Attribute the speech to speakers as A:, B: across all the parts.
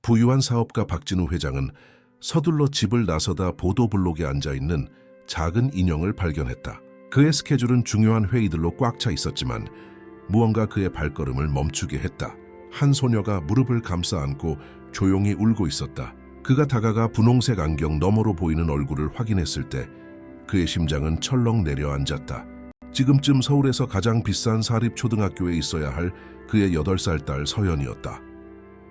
A: 부유한 사업가 박진우 회장은 서둘러 집을 나서다 보도블록에 앉아있는 작은 인형을 발견했다. 그의 스케줄은 중요한 회의들로 꽉 차 있었지만 무언가 그의 발걸음을 멈추게 했다. 한 소녀가 무릎을 감싸 안고 조용히 울고 있었다. 그가 다가가 분홍색 안경 너머로 보이는 얼굴을 확인했을 때 그의 심장은 철렁 내려앉았다. 지금쯤 서울에서 가장 비싼 사립초등학교에 있어야 할 그의 8살 딸 서연이었다.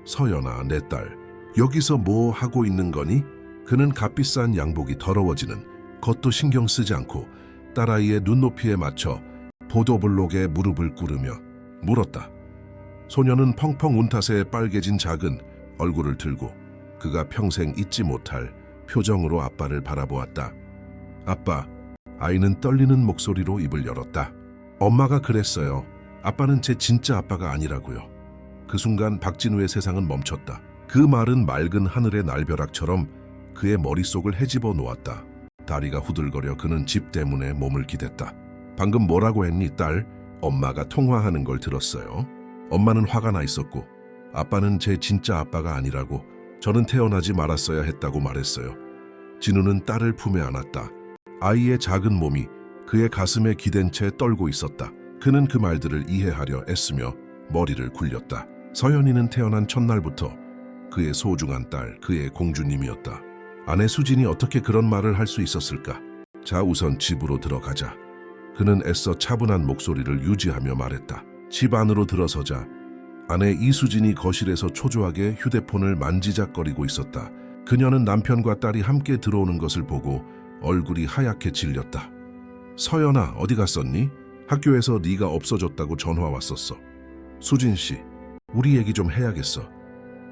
A: 서연아, 내 딸, 여기서 뭐 하고 있는 거니? 그는 값비싼 양복이 더러워지는 겉도 신경 쓰지 않고 딸아이의 눈높이에 맞춰 보도블록에 무릎을 꿇으며 물었다. 소녀는 펑펑 운 탓에 빨개진 작은 얼굴을 들고 그가 평생 잊지 못할 표정으로 아빠를 바라보았다. 아빠, 아이는 떨리는 목소리로 입을 열었다. 엄마가 그랬어요. 아빠는 제 진짜 아빠가 아니라고요. 그 순간 박진우의 세상은 멈췄다. 그 말은 맑은 하늘의 날벼락처럼 그의 머릿속을 헤집어 놓았다. 다리가 후들거려 그는 집 때문에 몸을 기댔다. 방금 뭐라고 했니, 딸? 엄마가 통화하는 걸 들었어요. 엄마는 화가 나 있었고 아빠는 제 진짜 아빠가 아니라고 저는 태어나지 말았어야 했다고 말했어요. 진우는 딸을 품에 안았다. 아이의 작은 몸이 그의 가슴에 기댄 채 떨고 있었다. 그는 그 말들을 이해하려 애쓰며 머리를 굴렸다. 서연이는 태어난 첫날부터 그의 소중한 딸, 그의 공주님이었다. 아내 수진이 어떻게 그런 말을 할 수 있었을까? 자, 우선 집으로 들어가자. 그는 애써 차분한 목소리를 유지하며 말했다. 집 안으로 들어서자 아내 이수진이 거실에서 초조하게 휴대폰을 만지작거리고 있었다. 그녀는 남편과 딸이 함께 들어오는 것을 보고 얼굴이 하얗게 질렸다. 서연아, 어디 갔었니? 학교에서 네가 없어졌다고 전화 왔었어. 수진 씨, 우리 얘기 좀 해야겠어.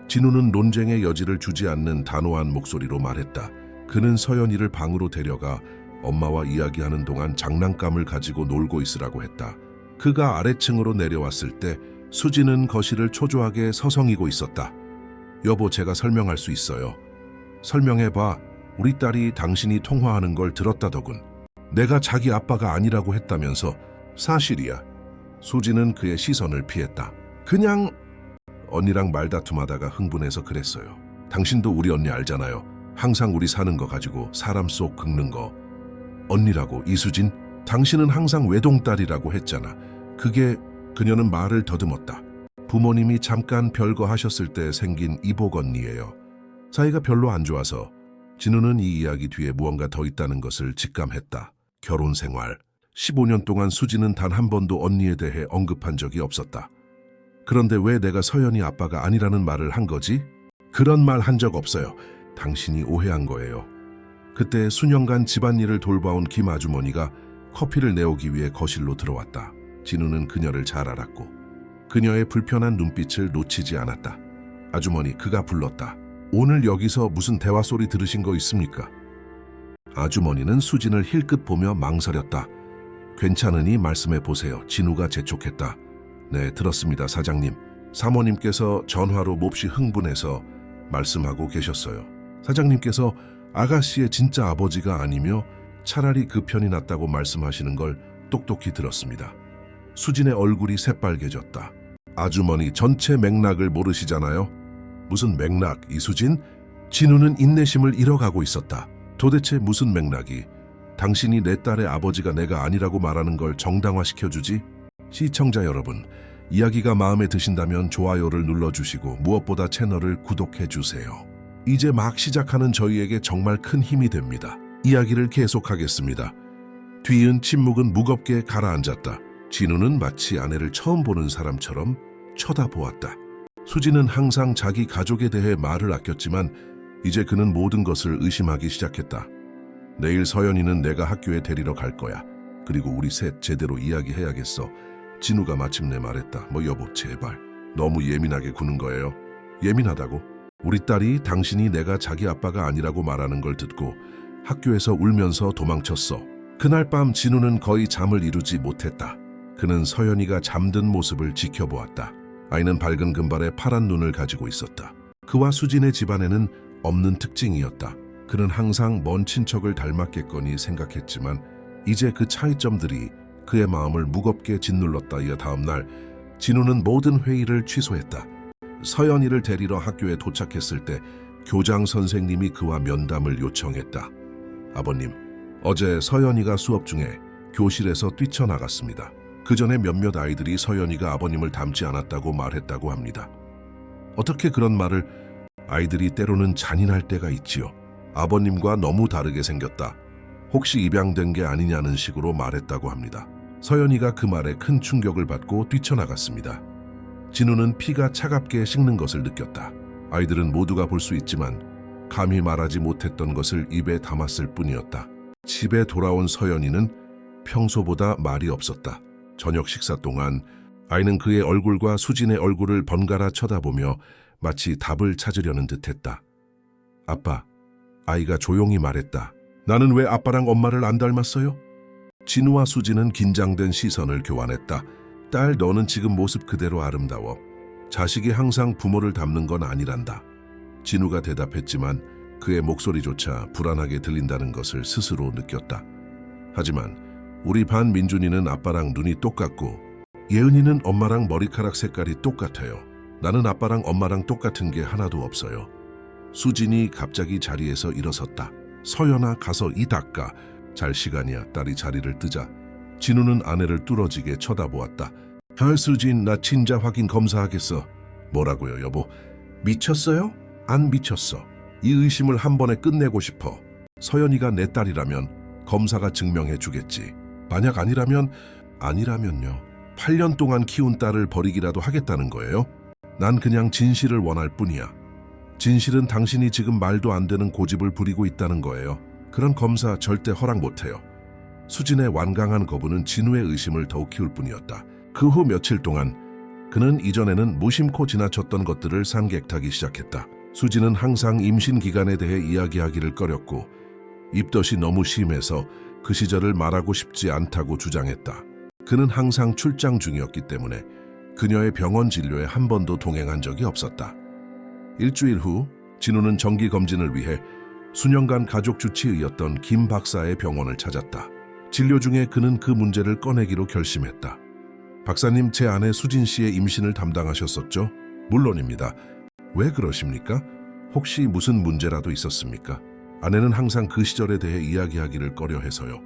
A: 진우는 논쟁의 여지를 주지 않는 단호한 목소리로 말했다. 그는 서연이를 방으로 데려가 엄마와 이야기하는 동안 장난감을 가지고 놀고 있으라고 했다. 그가 아래층으로 내려왔을 때 수진은 거실을 초조하게 서성이고 있었다. 여보, 제가 설명할 수 있어요. 설명해봐. 우리 딸이 당신이 통화하는 걸 들었다더군. 내가 자기 아빠가 아니라고 했다면서. 사실이야. 수진은 그의 시선을 피했다. 그냥 언니랑 말다툼하다가 흥분해서 그랬어요. 당신도 우리 언니 알잖아요. 항상 우리 사는 거 가지고 사람 속 긁는 거. 언니라고, 이수진? 당신은 항상 외동딸이라고 했잖아. 그녀는 말을 더듬었다. 부모님이 잠깐 별거 하셨을 때 생긴 이복 언니예요. 사이가 별로 안 좋아서. 진우는 이 이야기 뒤에 무언가 더 있다는 것을 직감했다. 결혼 생활. 15년 동안 수진은 단 한 번도 언니에 대해 언급한 적이 없었다. 그런데 왜 내가 서연이 아빠가 아니라는 말을 한 거지? 그런 말 한 적 없어요. 당신이 오해한 거예요. 그때 수년간 집안일을 돌봐온 김 아주머니가 커피를 내오기 위해 거실로 들어왔다. 진우는 그녀를 잘 알았고 그녀의 불편한 눈빛을 놓치지 않았다. 아주머니, 그가 불렀다. 오늘 여기서 무슨 대화 소리 들으신 거 있습니까? 아주머니는 수진을 힐끗 보며 망설였다. 괜찮으니 말씀해 보세요. 진우가 재촉했다. 네, 들었습니다, 사장님. 사모님께서 전화로 몹시 흥분해서 말씀하고 계셨어요. 사장님께서 아가씨의 진짜 아버지가 아니며 차라리 그 편이 낫다고 말씀하시는 걸 똑똑히 들었습니다. 수진의 얼굴이 새빨개졌다. 아주머니, 전체 맥락을 모르시잖아요. 무슨 맥락, 이수진? 진우는 인내심을 잃어가고 있었다. 도대체 무슨 맥락이? 당신이 내 딸의 아버지가 내가 아니라고 말하는 걸 정당화시켜주지? 시청자 여러분, 이야기가 마음에 드신다면 좋아요를 눌러주시고 무엇보다 채널을 구독해주세요. 이제 막 시작하는 저희에게 정말 큰 힘이 됩니다. 이야기를 계속하겠습니다. 뒤은 침묵은 무겁게 가라앉았다. 진우는 마치 아내를 처음 보는 사람처럼 쳐다보았다. 수진은 항상 자기 가족에 대해 말을 아꼈지만 이제 그는 모든 것을 의심하기 시작했다. 내일 서연이는 내가 학교에 데리러 갈 거야. 그리고 우리 셋 제대로 이야기해야겠어. 진우가 마침내 말했다. 여보, 제발. 너무 예민하게 구는 거예요. 예민하다고? 우리 딸이 당신이 내가 자기 아빠가 아니라고 말하는 걸 듣고 학교에서 울면서 도망쳤어. 그날 밤 진우는 거의 잠을 이루지 못했다. 그는 서연이가 잠든 모습을 지켜보았다. 아이는 밝은 금발에 파란 눈을 가지고 있었다. 그와 수진의 집안에는 없는 특징이었다. 그는 항상 먼 친척을 닮았겠거니 생각했지만 이제 그 차이점들이 그의 마음을 무겁게 짓눌렀다. 이어 다음 날 진우는 모든 회의를 취소했다. 서연이를 데리러 학교에 도착했을 때 교장 선생님이 그와 면담을 요청했다. 아버님, 어제 서연이가 수업 중에 교실에서 뛰쳐나갔습니다. 그 전에 몇몇 아이들이 서연이가 아버님을 닮지 않았다고 말했다고 합니다. 어떻게 그런 말을? 아이들이 때로는 잔인할 때가 있지요. 아버님과 너무 다르게 생겼다. 혹시 입양된 게 아니냐는 식으로 말했다고 합니다. 서연이가 그 말에 큰 충격을 받고 뛰쳐나갔습니다. 진우는 피가 차갑게 식는 것을 느꼈다. 아이들은 모두가 볼 수 있지만 감히 말하지 못했던 것을 입에 담았을 뿐이었다. 집에 돌아온 서연이는 평소보다 말이 없었다. 저녁 식사 동안 아이는 그의 얼굴과 수진의 얼굴을 번갈아 쳐다보며 마치 답을 찾으려는 듯했다. 아빠, 아이가 조용히 말했다. 나는 왜 아빠랑 엄마를 안 닮았어요? 진우와 수진은 긴장된 시선을 교환했다. 딸, 너는 지금 모습 그대로 아름다워. 자식이 항상 부모를 닮는 건 아니란다. 진우가 대답했지만 그의 목소리조차 불안하게 들린다는 것을 스스로 느꼈다. 하지만 우리 반 민준이는 아빠랑 눈이 똑같고 예은이는 엄마랑 머리카락 색깔이 똑같아요. 나는 아빠랑 엄마랑 똑같은 게 하나도 없어요. 수진이 갑자기 자리에서 일어섰다. 서연아, 가서 이 닦아. 잘 시간이야. 딸이 자리를 뜨자 진우는 아내를 뚫어지게 쳐다보았다. 수진, 나 친자 확인 검사하겠어. 뭐라고요, 여보? 미쳤어요? 안 미쳤어. 이 의심을 한 번에 끝내고 싶어. 서연이가 내 딸이라면 검사가 증명해 주겠지. 만약 아니라면요. 8년 동안 키운 딸을 버리기라도 하겠다는 거예요? 난 그냥 진실을 원할 뿐이야. 진실은 당신이 지금 말도 안 되는 고집을 부리고 있다는 거예요. 그런 검사 절대 허락 못해요. 수진의 완강한 거부는 진우의 의심을 더욱 키울 뿐이었다. 그 후 며칠 동안 그는 이전에는 무심코 지나쳤던 것들을 산객타기 시작했다. 수진은 항상 임신 기간에 대해 이야기하기를 꺼렸고 입덧이 너무 심해서 그 시절을 말하고 싶지 않다고 주장했다. 그는 항상 출장 중이었기 때문에 그녀의 병원 진료에 한 번도 동행한 적이 없었다. 일주일 후 진우는 정기검진을 위해 수년간 가족 주치의였던 김 박사의 병원을 찾았다. 진료 중에 그는 그 문제를 꺼내기로 결심했다. 박사님, 제 아내 수진 씨의 임신을 담당하셨었죠? 물론입니다. 왜 그러십니까? 혹시 무슨 문제라도 있었습니까? 아내는 항상 그 시절에 대해 이야기하기를 꺼려해서요.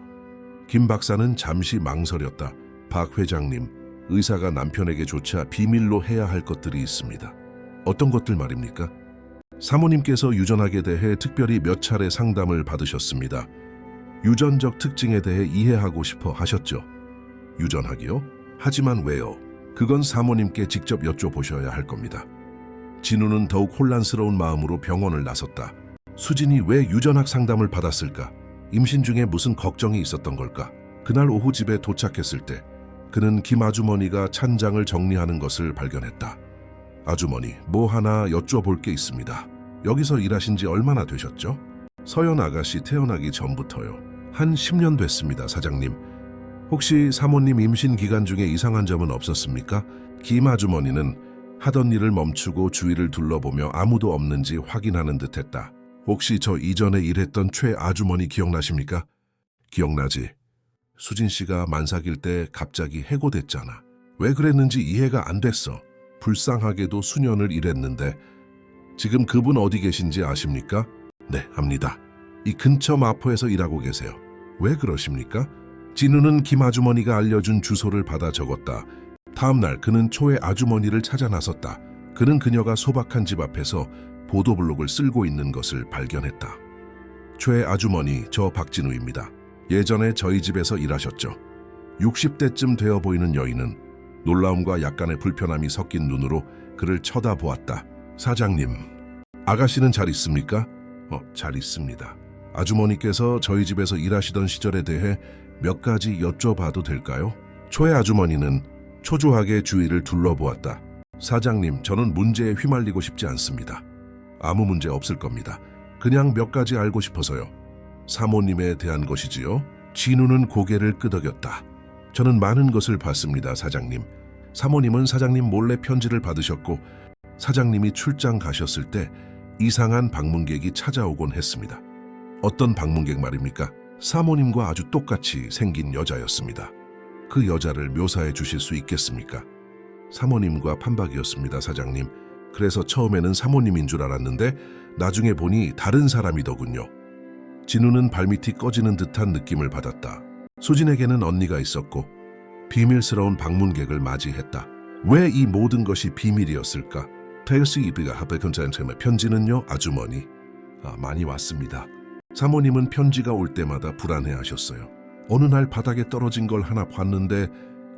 A: 김 박사는 잠시 망설였다. 박 회장님, 의사가 남편에게 조차 비밀로 해야 할 것들이 있습니다. 어떤 것들 말입니까? 사모님께서 유전학에 대해 특별히 몇 차례 상담을 받으셨습니다. 유전적 특징에 대해 이해하고 싶어 하셨죠. 유전학이요? 하지만 왜요? 그건 사모님께 직접 여쭤보셔야 할 겁니다. 진우는 더욱 혼란스러운 마음으로 병원을 나섰다. 수진이 왜 유전학 상담을 받았을까? 임신 중에 무슨 걱정이 있었던 걸까? 그날 오후 집에 도착했을 때 그는 김 아주머니가 찬장을 정리하는 것을 발견했다. 아주머니, 뭐 하나 여쭤볼 게 있습니다. 여기서 일하신 지 얼마나 되셨죠? 서연 아가씨 태어나기 전부터요. 한 10년 됐습니다, 사장님. 혹시 사모님 임신 기간 중에 이상한 점은 없었습니까? 김 아주머니는 하던 일을 멈추고 주위를 둘러보며 아무도 없는지 확인하는 듯했다. 혹시 저 이전에 일했던 최 아주머니 기억나십니까? 기억나지. 수진 씨가 만삭일 때 갑자기 해고됐잖아. 왜 그랬는지 이해가 안 됐어. 불쌍하게도 수년을 일했는데. 지금 그분 어디 계신지 아십니까? 네, 압니다. 이 근처 마포에서 일하고 계세요. 왜 그러십니까? 진우는 김 아주머니가 알려준 주소를 받아 적었다. 다음 날 그는 초의 아주머니를 찾아 나섰다. 그는 그녀가 소박한 집 앞에서 보도블록을 쓸고 있는 것을 발견했다. 초의 아주머니, 저 박진우입니다. 예전에 저희 집에서 일하셨죠. 60대쯤 되어 보이는 여인은 놀라움과 약간의 불편함이 섞인 눈으로 그를 쳐다보았다. 사장님, 아가씨는 잘 있습니까? 잘 있습니다. 아주머니께서 저희 집에서 일하시던 시절에 대해 몇 가지 여쭤봐도 될까요? 초의 아주머니는 초조하게 주위를 둘러보았다. 사장님, 저는 문제에 휘말리고 싶지 않습니다. 아무 문제 없을 겁니다. 그냥 몇 가지 알고 싶어서요. 사모님에 대한 것이지요? 진우는 고개를 끄덕였다. 저는 많은 것을 봤습니다, 사장님. 사모님은 사장님 몰래 편지를 받으셨고 사장님이 출장 가셨을 때 이상한 방문객이 찾아오곤 했습니다. 어떤 방문객 말입니까? 사모님과 아주 똑같이 생긴 여자였습니다. 그 여자를 묘사해 주실 수 있겠습니까? 사모님과 판박이었습니다, 사장님. 그래서 처음에는 사모님인 줄 알았는데 나중에 보니 다른 사람이더군요. 진우는 발밑이 꺼지는 듯한 느낌을 받았다. 수진에게는 언니가 있었고 비밀스러운 방문객을 맞이했다. 왜 이 모든 것이 비밀이었을까? 테일스 이브가 하베컨센템의 편지는요, 아주머니. 많이 왔습니다. 사모님은 편지가 올 때마다 불안해하셨어요. 어느 날 바닥에 떨어진 걸 하나 봤는데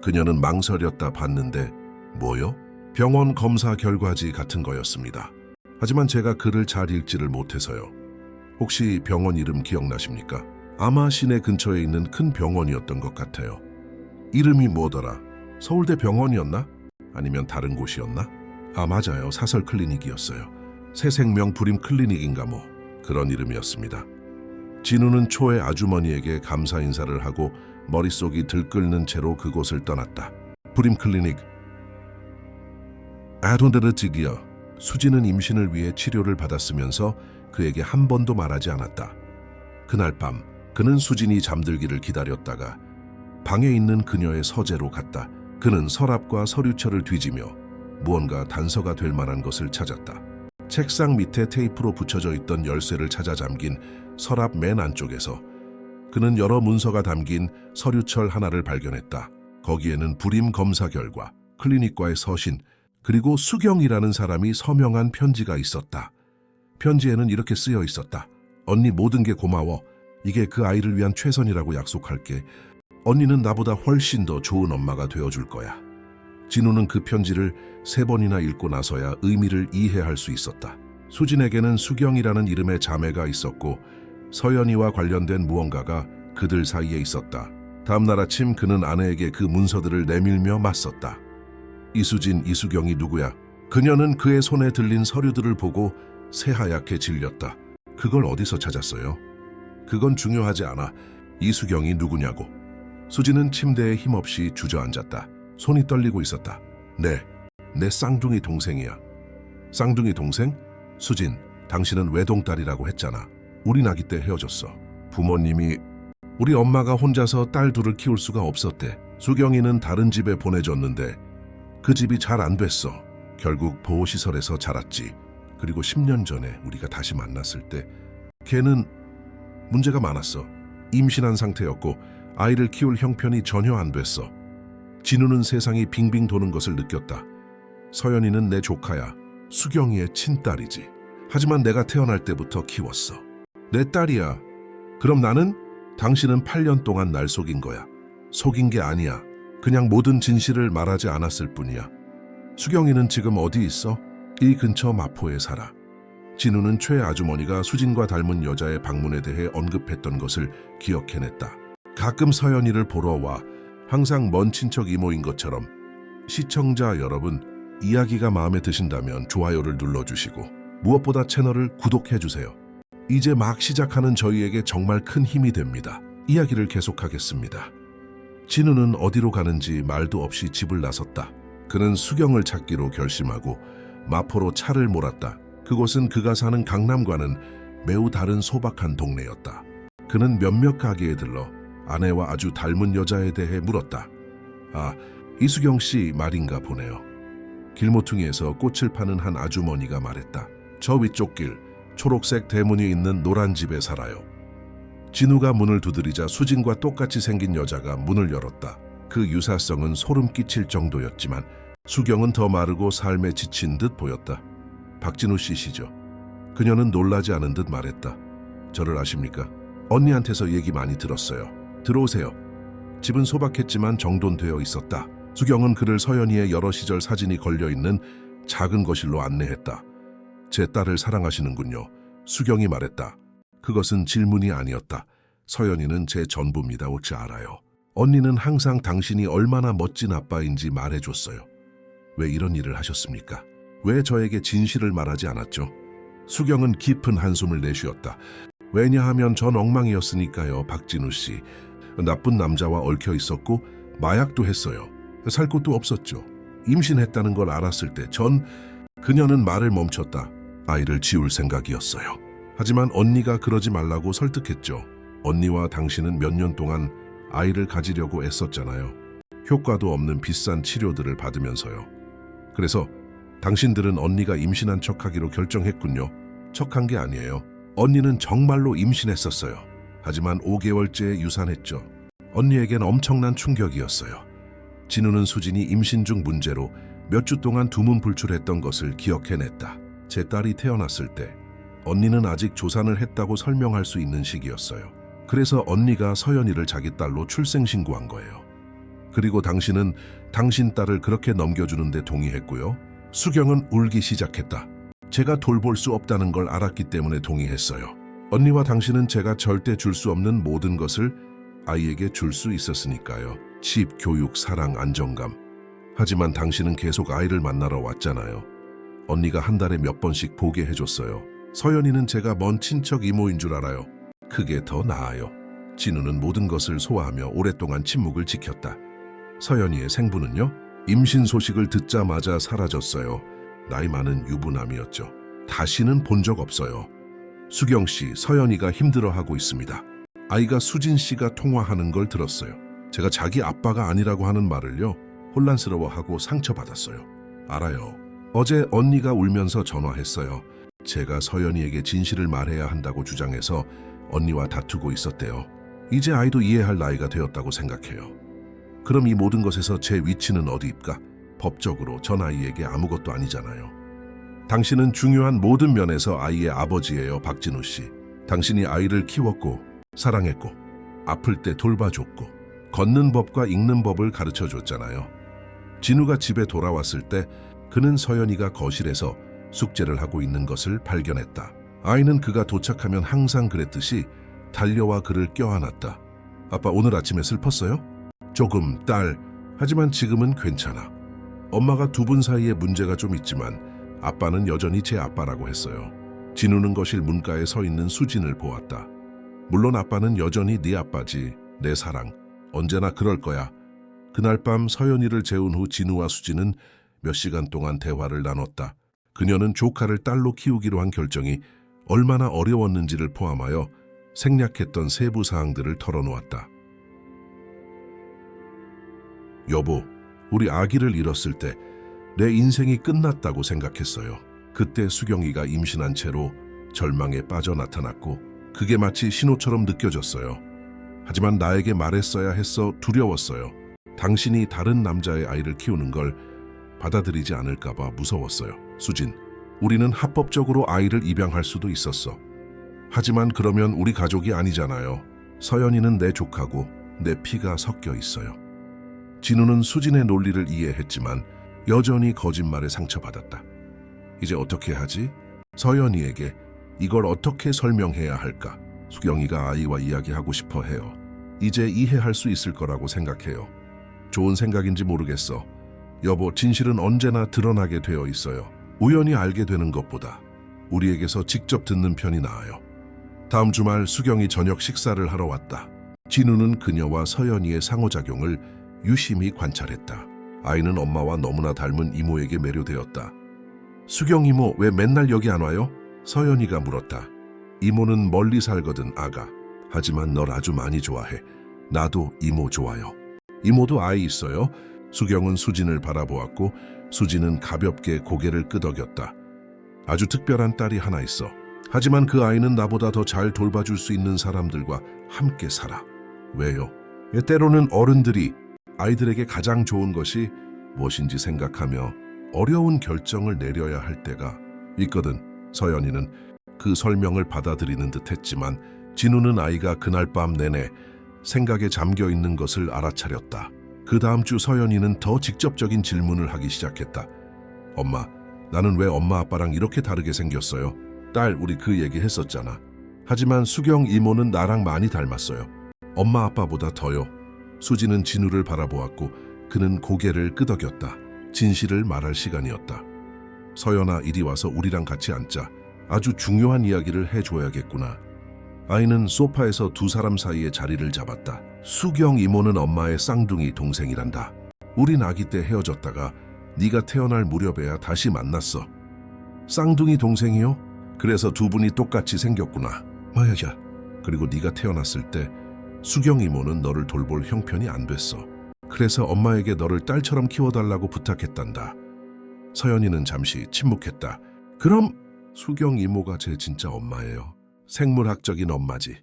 A: 그녀는 망설였다 봤는데 뭐요? 병원 검사 결과지 같은 거였습니다. 하지만 제가 글을 잘 읽지를 못해서요. 혹시 병원 이름 기억나십니까? 아마 시내 근처에 있는 큰 병원이었던 것 같아요. 이름이 뭐더라? 서울대 병원이었나? 아니면 다른 곳이었나? 맞아요. 사설 클리닉이었어요. 새생명 불임 클리닉인가 뭐 그런 이름이었습니다. 진우는 초의 아주머니에게 감사 인사를 하고 머릿속이 들끓는 채로 그곳을 떠났다. 불임 클리닉. 아돈데르지기어. 수진은 임신을 위해 치료를 받았으면서 그에게 한 번도 말하지 않았다. 그날 밤 그는 수진이 잠들기를 기다렸다가 방에 있는 그녀의 서재로 갔다. 그는 서랍과 서류철을 뒤지며 무언가 단서가 될 만한 것을 찾았다. 책상 밑에 테이프로 붙여져 있던 열쇠를 찾아 잠긴 서랍 맨 안쪽에서 그는 여러 문서가 담긴 서류철 하나를 발견했다. 거기에는 불임 검사 결과, 클리닉과의 서신, 그리고 수경이라는 사람이 서명한 편지가 있었다. 편지에는 이렇게 쓰여 있었다. 언니 모든 게 고마워. 이게 그 아이를 위한 최선이라고 약속할게. 언니는 나보다 훨씬 더 좋은 엄마가 되어줄 거야. 진우는 그 편지를 3번이나 읽고 나서야 의미를 이해할 수 있었다. 수진에게는 수경이라는 이름의 자매가 있었고 서연이와 관련된 무언가가 그들 사이에 있었다. 다음 날 아침 그는 아내에게 그 문서들을 내밀며 맞섰다. 이수진, 이수경이 누구야? 그녀는 그의 손에 들린 서류들을 보고 새하얗게 질렸다. 그걸 어디서 찾았어요? 그건 중요하지 않아. 이수경이 누구냐고. 수진은 침대에 힘없이 주저앉았다. 손이 떨리고 있었다. 내 쌍둥이 동생이야. 쌍둥이 동생? 수진, 당신은 외동딸이라고 했잖아. 우린 아기 때 헤어졌어. 부모님이 우리 엄마가 혼자서 딸 둘을 키울 수가 없었대. 수경이는 다른 집에 보내줬는데 그 집이 잘 안 됐어. 결국 보호시설에서 자랐지. 그리고 10년 전에 우리가 다시 만났을 때 걔는 문제가 많았어. 임신한 상태였고 아이를 키울 형편이 전혀 안 됐어. 진우는 세상이 빙빙 도는 것을 느꼈다. 서연이는 내 조카야. 수경이의 친딸이지. 하지만 내가 태어날 때부터 키웠어. 내 딸이야. 그럼 나는? 당신은 8년 동안 날 속인 거야. 속인 게 아니야. 그냥 모든 진실을 말하지 않았을 뿐이야. 수경이는 지금 어디 있어? 이 근처 마포에 살아. 진우는 최 아주머니가 수진과 닮은 여자의 방문에 대해 언급했던 것을 기억해냈다. 가끔 서연이를 보러 와. 항상 먼 친척 이모인 것처럼. 시청자 여러분, 이야기가 마음에 드신다면 좋아요를 눌러주시고 무엇보다 채널을 구독해주세요. 이제 막 시작하는 저희에게 정말 큰 힘이 됩니다. 이야기를 계속하겠습니다. 진우는 어디로 가는지 말도 없이 집을 나섰다. 그는 수경을 찾기로 결심하고 마포로 차를 몰았다. 그곳은 그가 사는 강남과는 매우 다른 소박한 동네였다. 그는 몇몇 가게에 들러 아내와 아주 닮은 여자에 대해 물었다. 이수경 씨 말인가 보네요. 길모퉁이에서 꽃을 파는 한 아주머니가 말했다. 저 위쪽 길, 초록색 대문이 있는 노란 집에 살아요. 진우가 문을 두드리자 수진과 똑같이 생긴 여자가 문을 열었다. 그 유사성은 소름 끼칠 정도였지만 수경은 더 마르고 삶에 지친 듯 보였다. 박진우 씨시죠? 그녀는 놀라지 않은 듯 말했다. 저를 아십니까? 언니한테서 얘기 많이 들었어요. 들어오세요. 집은 소박했지만 정돈되어 있었다. 수경은 그를 서연이의 여러 시절 사진이 걸려있는 작은 거실로 안내했다. 제 딸을 사랑하시는군요. 수경이 말했다. 그것은 질문이 아니었다. 서연이는 제 전부입니다. 어찌 알아요? 언니는 항상 당신이 얼마나 멋진 아빠인지 말해줬어요. 왜 이런 일을 하셨습니까? 왜 저에게 진실을 말하지 않았죠? 수경은 깊은 한숨을 내쉬었다. 왜냐하면 전 엉망이었으니까요. 박진우 씨. 나쁜 남자와 얽혀 있었고 마약도 했어요. 살 곳도 없었죠. 임신했다는 걸 알았을 때 그녀는 말을 멈췄다. 아이를 지울 생각이었어요. 하지만 언니가 그러지 말라고 설득했죠. 언니와 당신은 몇 년 동안 아이를 가지려고 애썼잖아요. 효과도 없는 비싼 치료들을 받으면서요. 그래서 당신들은 언니가 임신한 척하기로 결정했군요. 척한 게 아니에요. 언니는 정말로 임신했었어요. 하지만 5개월째에 유산했죠. 언니에겐 엄청난 충격이었어요. 진우는 수진이 임신 중 문제로 몇 주 동안 두문불출했던 것을 기억해냈다. 제 딸이 태어났을 때 언니는 아직 조산을 했다고 설명할 수 있는 시기였어요. 그래서 언니가 서연이를 자기 딸로 출생신고한 거예요. 그리고 당신은 당신 딸을 그렇게 넘겨주는데 동의했고요. 수경은 울기 시작했다. 제가 돌볼 수 없다는 걸 알았기 때문에 동의했어요. 언니와 당신은 제가 절대 줄 수 없는 모든 것을 아이에게 줄 수 있었으니까요. 집, 교육, 사랑, 안정감. 하지만 당신은 계속 아이를 만나러 왔잖아요. 언니가 한 달에 몇 번씩 보게 해줬어요. 서연이는 제가 먼 친척 이모인 줄 알아요. 그게 더 나아요. 진우는 모든 것을 소화하며 오랫동안 침묵을 지켰다. 서연이의 생부는요? 임신 소식을 듣자마자 사라졌어요. 나이 많은 유부남이었죠. 다시는 본 적 없어요. 수경 씨, 서연이가 힘들어하고 있습니다. 아이가 수진 씨가 통화하는 걸 들었어요. 제가 자기 아빠가 아니라고 하는 말을요. 혼란스러워하고 상처받았어요. 알아요. 어제 언니가 울면서 전화했어요. 제가 서연이에게 진실을 말해야 한다고 주장해서 언니와 다투고 있었대요. 이제 아이도 이해할 나이가 되었다고 생각해요. 그럼 이 모든 것에서 제 위치는 어디입니까? 법적으로 전 아이에게 아무것도 아니잖아요. 당신은 중요한 모든 면에서 아이의 아버지예요, 박진우 씨. 당신이 아이를 키웠고 사랑했고 아플 때 돌봐줬고 걷는 법과 읽는 법을 가르쳐줬잖아요. 진우가 집에 돌아왔을 때 그는 서연이가 거실에서 숙제를 하고 있는 것을 발견했다. 아이는 그가 도착하면 항상 그랬듯이 달려와 그를 껴안았다. 아빠 오늘 아침에 슬펐어요? 조금, 딸. 하지만 지금은 괜찮아. 엄마가 두 분 사이에 문제가 좀 있지만 아빠는 여전히 제 아빠라고 했어요. 진우는 거실 문가에 서 있는 수진을 보았다. 물론 아빠는 여전히 네 아빠지, 내 사랑. 언제나 그럴 거야. 그날 밤 서연이를 재운 후 진우와 수진은 몇 시간 동안 대화를 나눴다. 그녀는 조카를 딸로 키우기로 한 결정이 얼마나 어려웠는지를 포함하여 생략했던 세부 사항들을 털어놓았다. 여보, 우리 아기를 잃었을 때 내 인생이 끝났다고 생각했어요. 그때 수경이가 임신한 채로 절망에 빠져 나타났고 그게 마치 신호처럼 느껴졌어요. 하지만 나에게 말했어야 했어 두려웠어요. 당신이 다른 남자의 아이를 키우는 걸 받아들이지 않을까 봐 무서웠어요. 수진, 우리는 합법적으로 아이를 입양할 수도 있었어. 하지만 그러면 우리 가족이 아니잖아요. 서연이는 내 조카고 내 피가 섞여 있어요. 진우는 수진의 논리를 이해했지만 여전히 거짓말에 상처받았다. 이제 어떻게 하지? 서연이에게 이걸 어떻게 설명해야 할까? 수경이가 아이와 이야기하고 싶어 해요. 이제 이해할 수 있을 거라고 생각해요. 좋은 생각인지 모르겠어. 여보, 진실은 언제나 드러나게 되어 있어요. 우연히 알게 되는 것보다 우리에게서 직접 듣는 편이 나아요. 다음 주말 수경이 저녁 식사를 하러 왔다. 진우는 그녀와 서연이의 상호작용을 유심히 관찰했다. 아이는 엄마와 너무나 닮은 이모에게 매료되었다. 수경 이모, 왜 맨날 여기 안 와요? 서연이가 물었다. 이모는 멀리 살거든, 아가. 하지만 널 아주 많이 좋아해. 나도 이모 좋아요. 이모도 아이 있어요? 수경은 수진을 바라보았고 수진은 가볍게 고개를 끄덕였다. 아주 특별한 딸이 하나 있어. 하지만 그 아이는 나보다 더 잘 돌봐줄 수 있는 사람들과 함께 살아. 왜요? 때로는 어른들이 아이들에게 가장 좋은 것이 무엇인지 생각하며 어려운 결정을 내려야 할 때가 있거든. 서연이는 그 설명을 받아들이는 듯 했지만 진우는 아이가 그날 밤 내내 생각에 잠겨 있는 것을 알아차렸다. 그 다음 주 서연이는 더 직접적인 질문을 하기 시작했다. 엄마, 나는 왜 엄마 아빠랑 이렇게 다르게 생겼어요? 딸, 우리 그 얘기 했었잖아. 하지만 수경 이모는 나랑 많이 닮았어요. 엄마 아빠보다 더요. 수지는 진우를 바라보았고 그는 고개를 끄덕였다. 진실을 말할 시간이었다. 서연아, 이리 와서 우리랑 같이 앉자. 아주 중요한 이야기를 해줘야겠구나. 아이는 소파에서 두 사람 사이에 자리를 잡았다. 수경 이모는 엄마의 쌍둥이 동생이란다. 우린 아기 때 헤어졌다가 네가 태어날 무렵에야 다시 만났어. 쌍둥이 동생이요? 그래서 두 분이 똑같이 생겼구나. 마야야. 그리고 네가 태어났을 때 수경 이모는 너를 돌볼 형편이 안 됐어. 그래서 엄마에게 너를 딸처럼 키워달라고 부탁했단다. 서연이는 잠시 침묵했다. 그럼 수경 이모가 제 진짜 엄마예요. 생물학적인 엄마지.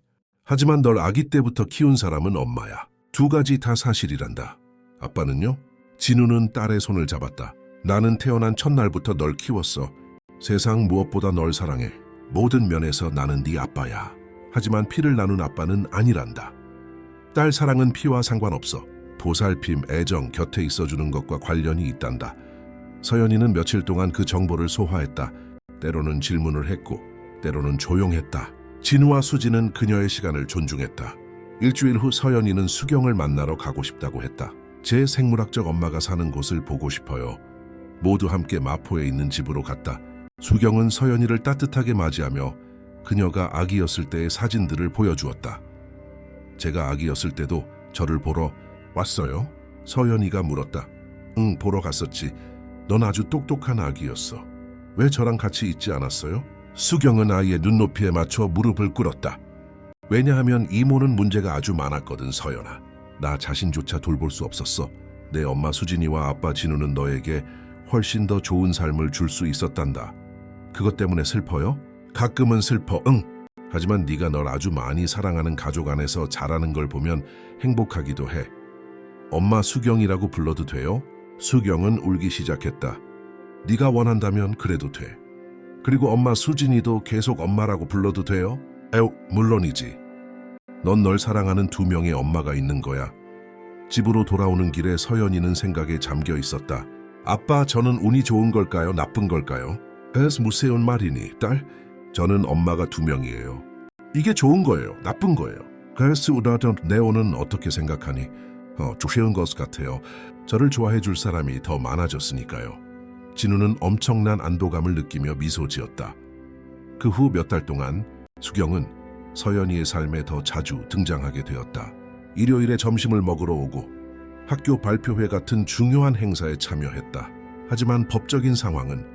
A: 하지만 널 아기 때부터 키운 사람은 엄마야. 두 가지 다 사실이란다. 아빠는요? 진우는 딸의 손을 잡았다. 나는 태어난 첫날부터 널 키웠어. 세상 무엇보다 널 사랑해. 모든 면에서 나는 네 아빠야. 하지만 피를 나눈 아빠는 아니란다. 딸 사랑은 피와 상관없어. 보살핌, 애정, 곁에 있어주는 것과 관련이 있단다. 서연이는 며칠 동안 그 정보를 소화했다. 때로는 질문을 했고 때로는 조용했다. 진우와 수지는 그녀의 시간을 존중했다. 일주일 후 서연이는 수경을 만나러 가고 싶다고 했다. 제 생물학적 엄마가 사는 곳을 보고 싶어요. 모두 함께 마포에 있는 집으로 갔다. 수경은 서연이를 따뜻하게 맞이하며 그녀가 아기였을 때의 사진들을 보여주었다. 제가 아기였을 때도 저를 보러 왔어요? 서연이가 물었다. 응, 보러 갔었지. 넌 아주 똑똑한 아기였어. 왜 저랑 같이 있지 않았어요? 수경은 아이의 눈높이에 맞춰 무릎을 꿇었다. 왜냐하면 이모는 문제가 아주 많았거든, 서연아. 나 자신조차 돌볼 수 없었어. 내 엄마 수진이와 아빠 진우는 너에게 훨씬 더 좋은 삶을 줄 수 있었단다. 그것 때문에 슬퍼요? 가끔은 슬퍼, 응. 하지만 네가 널 아주 많이 사랑하는 가족 안에서 자라는 걸 보면 행복하기도 해. 엄마 수경이라고 불러도 돼요? 수경은 울기 시작했다. 네가 원한다면 그래도 돼. 그리고 엄마 수진이도 계속 엄마라고 불러도 돼요? 에우, 물론이지. 넌 널 사랑하는 두 명의 엄마가 있는 거야. 집으로 돌아오는 길에 서연이는 생각에 잠겨 있었다. 아빠, 저는 운이 좋은 걸까요? 나쁜 걸까요? 무슨 말이니, 딸? 저는 엄마가 두 명이에요. 이게 좋은 거예요? 나쁜 거예요? 그래서 우리도 네오는 어떻게 생각하니? 좋은 것 같아요. 저를 좋아해 줄 사람이 더 많아졌으니까요. 진우는 엄청난 안도감을 느끼며 미소 지었다. 그 후 몇 달 동안 수경은 서연이의 삶에 더 자주 등장하게 되었다. 일요일에 점심을 먹으러 오고 학교 발표회 같은 중요한 행사에 참여했다. 하지만 법적인 상황은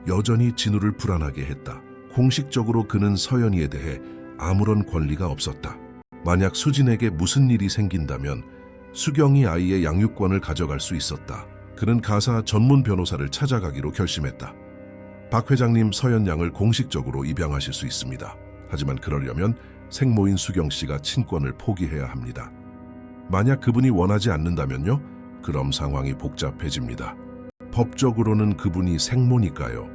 A: 여전히 진우를 불안하게 했다. 공식적으로 그는 서연이에 대해 아무런 권리가 없었다. 만약 수진에게 무슨 일이 생긴다면 수경이 아이의 양육권을 가져갈 수 있었다. 그는 가사 전문 변호사를 찾아가기로 결심했다. 박 회장님, 서연 양을 공식적으로 입양하실 수 있습니다. 하지만 그러려면 생모인 수경 씨가 친권을 포기해야 합니다. 만약 그분이 원하지 않는다면요? 그럼 상황이 복잡해집니다. 법적으로는 그분이 생모니까요.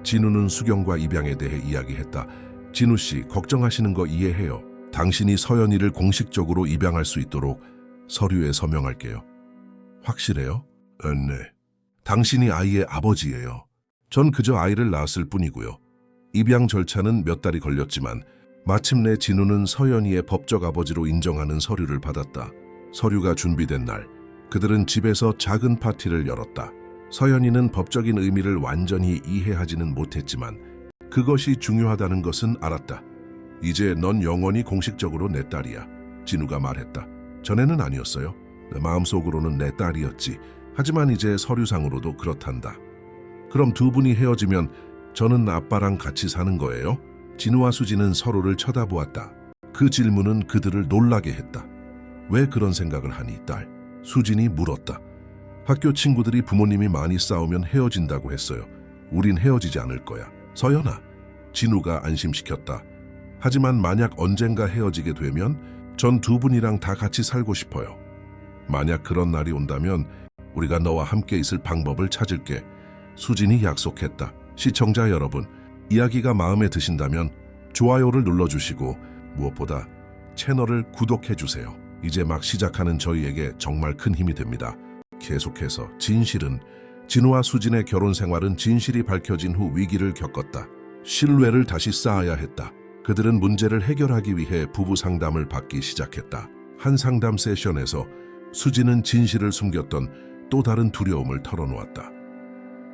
A: 진우는 수경과 입양에 대해 이야기했다. 진우 씨, 걱정하시는 거 이해해요. 당신이 서연이를 공식적으로 입양할 수 있도록 서류에 서명할게요. 확실해요? 네. 당신이 아이의 아버지예요. 전 그저 아이를 낳았을 뿐이고요. 입양 절차는 몇 달이 걸렸지만 마침내 진우는 서연이의 법적 아버지로 인정하는 서류를 받았다. 서류가 준비된 날, 그들은 집에서 작은 파티를 열었다. 서연이는 법적인 의미를 완전히 이해하지는 못했지만 그것이 중요하다는 것은 알았다. 이제 넌 영원히 공식적으로 내 딸이야. 진우가 말했다. 전에는 아니었어요. 내 마음속으로는 내 딸이었지. 하지만 이제 서류상으로도 그렇단다. 그럼 두 분이 헤어지면 저는 아빠랑 같이 사는 거예요? 진우와 수지는 서로를 쳐다보았다. 그 질문은 그들을 놀라게 했다. 왜 그런 생각을 하니, 딸? 수진이 물었다. 학교 친구들이 부모님이 많이 싸우면 헤어진다고 했어요. 우린 헤어지지 않을 거야. 서연아, 진우가 안심시켰다. 하지만 만약 언젠가 헤어지게 되면 전 두 분이랑 다 같이 살고 싶어요. 만약 그런 날이 온다면 우리가 너와 함께 있을 방법을 찾을게. 수진이 약속했다. 시청자 여러분, 이야기가 마음에 드신다면 좋아요를 눌러주시고 무엇보다 채널을 구독해주세요. 이제 막 시작하는 저희에게 정말 큰 힘이 됩니다. 계속해서 진실은 진우와 수진의 결혼 생활은 진실이 밝혀진 후 위기를 겪었다. 신뢰를 다시 쌓아야 했다. 그들은 문제를 해결하기 위해 부부 상담을 받기 시작했다. 한 상담 세션에서 수진은 진실을 숨겼던 또 다른 두려움을 털어놓았다.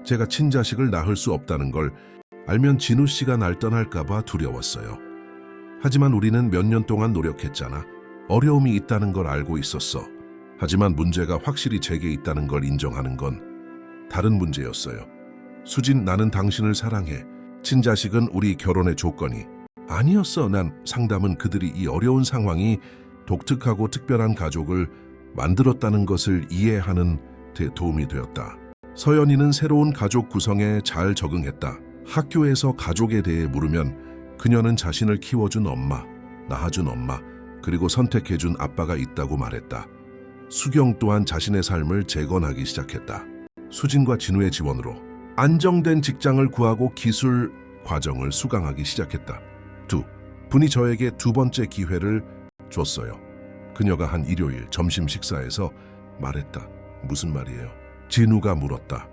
A: 제가 친자식을 낳을 수 없다는 걸 알면 진우 씨가 날 떠날까 봐 두려웠어요. 하지만 우리는 몇 년 동안 노력했잖아. 어려움이 있다는 걸 알고 있었어. 하지만 문제가 확실히 제게 있다는 걸 인정하는 건 다른 문제였어요. 수진, 나는 당신을 사랑해. 친자식은 우리 결혼의 조건이 아니었어. 난 상담은 그들이 이 어려운 상황이 독특하고 특별한 가족을 만들었다는 것을 이해하는 데 도움이 되었다. 서연이는 새로운 가족 구성에 잘 적응했다. 학교에서 가족에 대해 물으면 그녀는 자신을 키워준 엄마, 낳아준 엄마, 그리고 선택해준 아빠가 있다고 말했다. 수경 또한 자신의 삶을 재건하기 시작했다. 수진과 진우의 지원으로 안정된 직장을 구하고 기술 과정을 수강하기 시작했다. 분이 저에게 두 번째 기회를 줬어요. 그녀가 한 일요일 점심 식사에서 말했다. 무슨 말이에요? 진우가 물었다.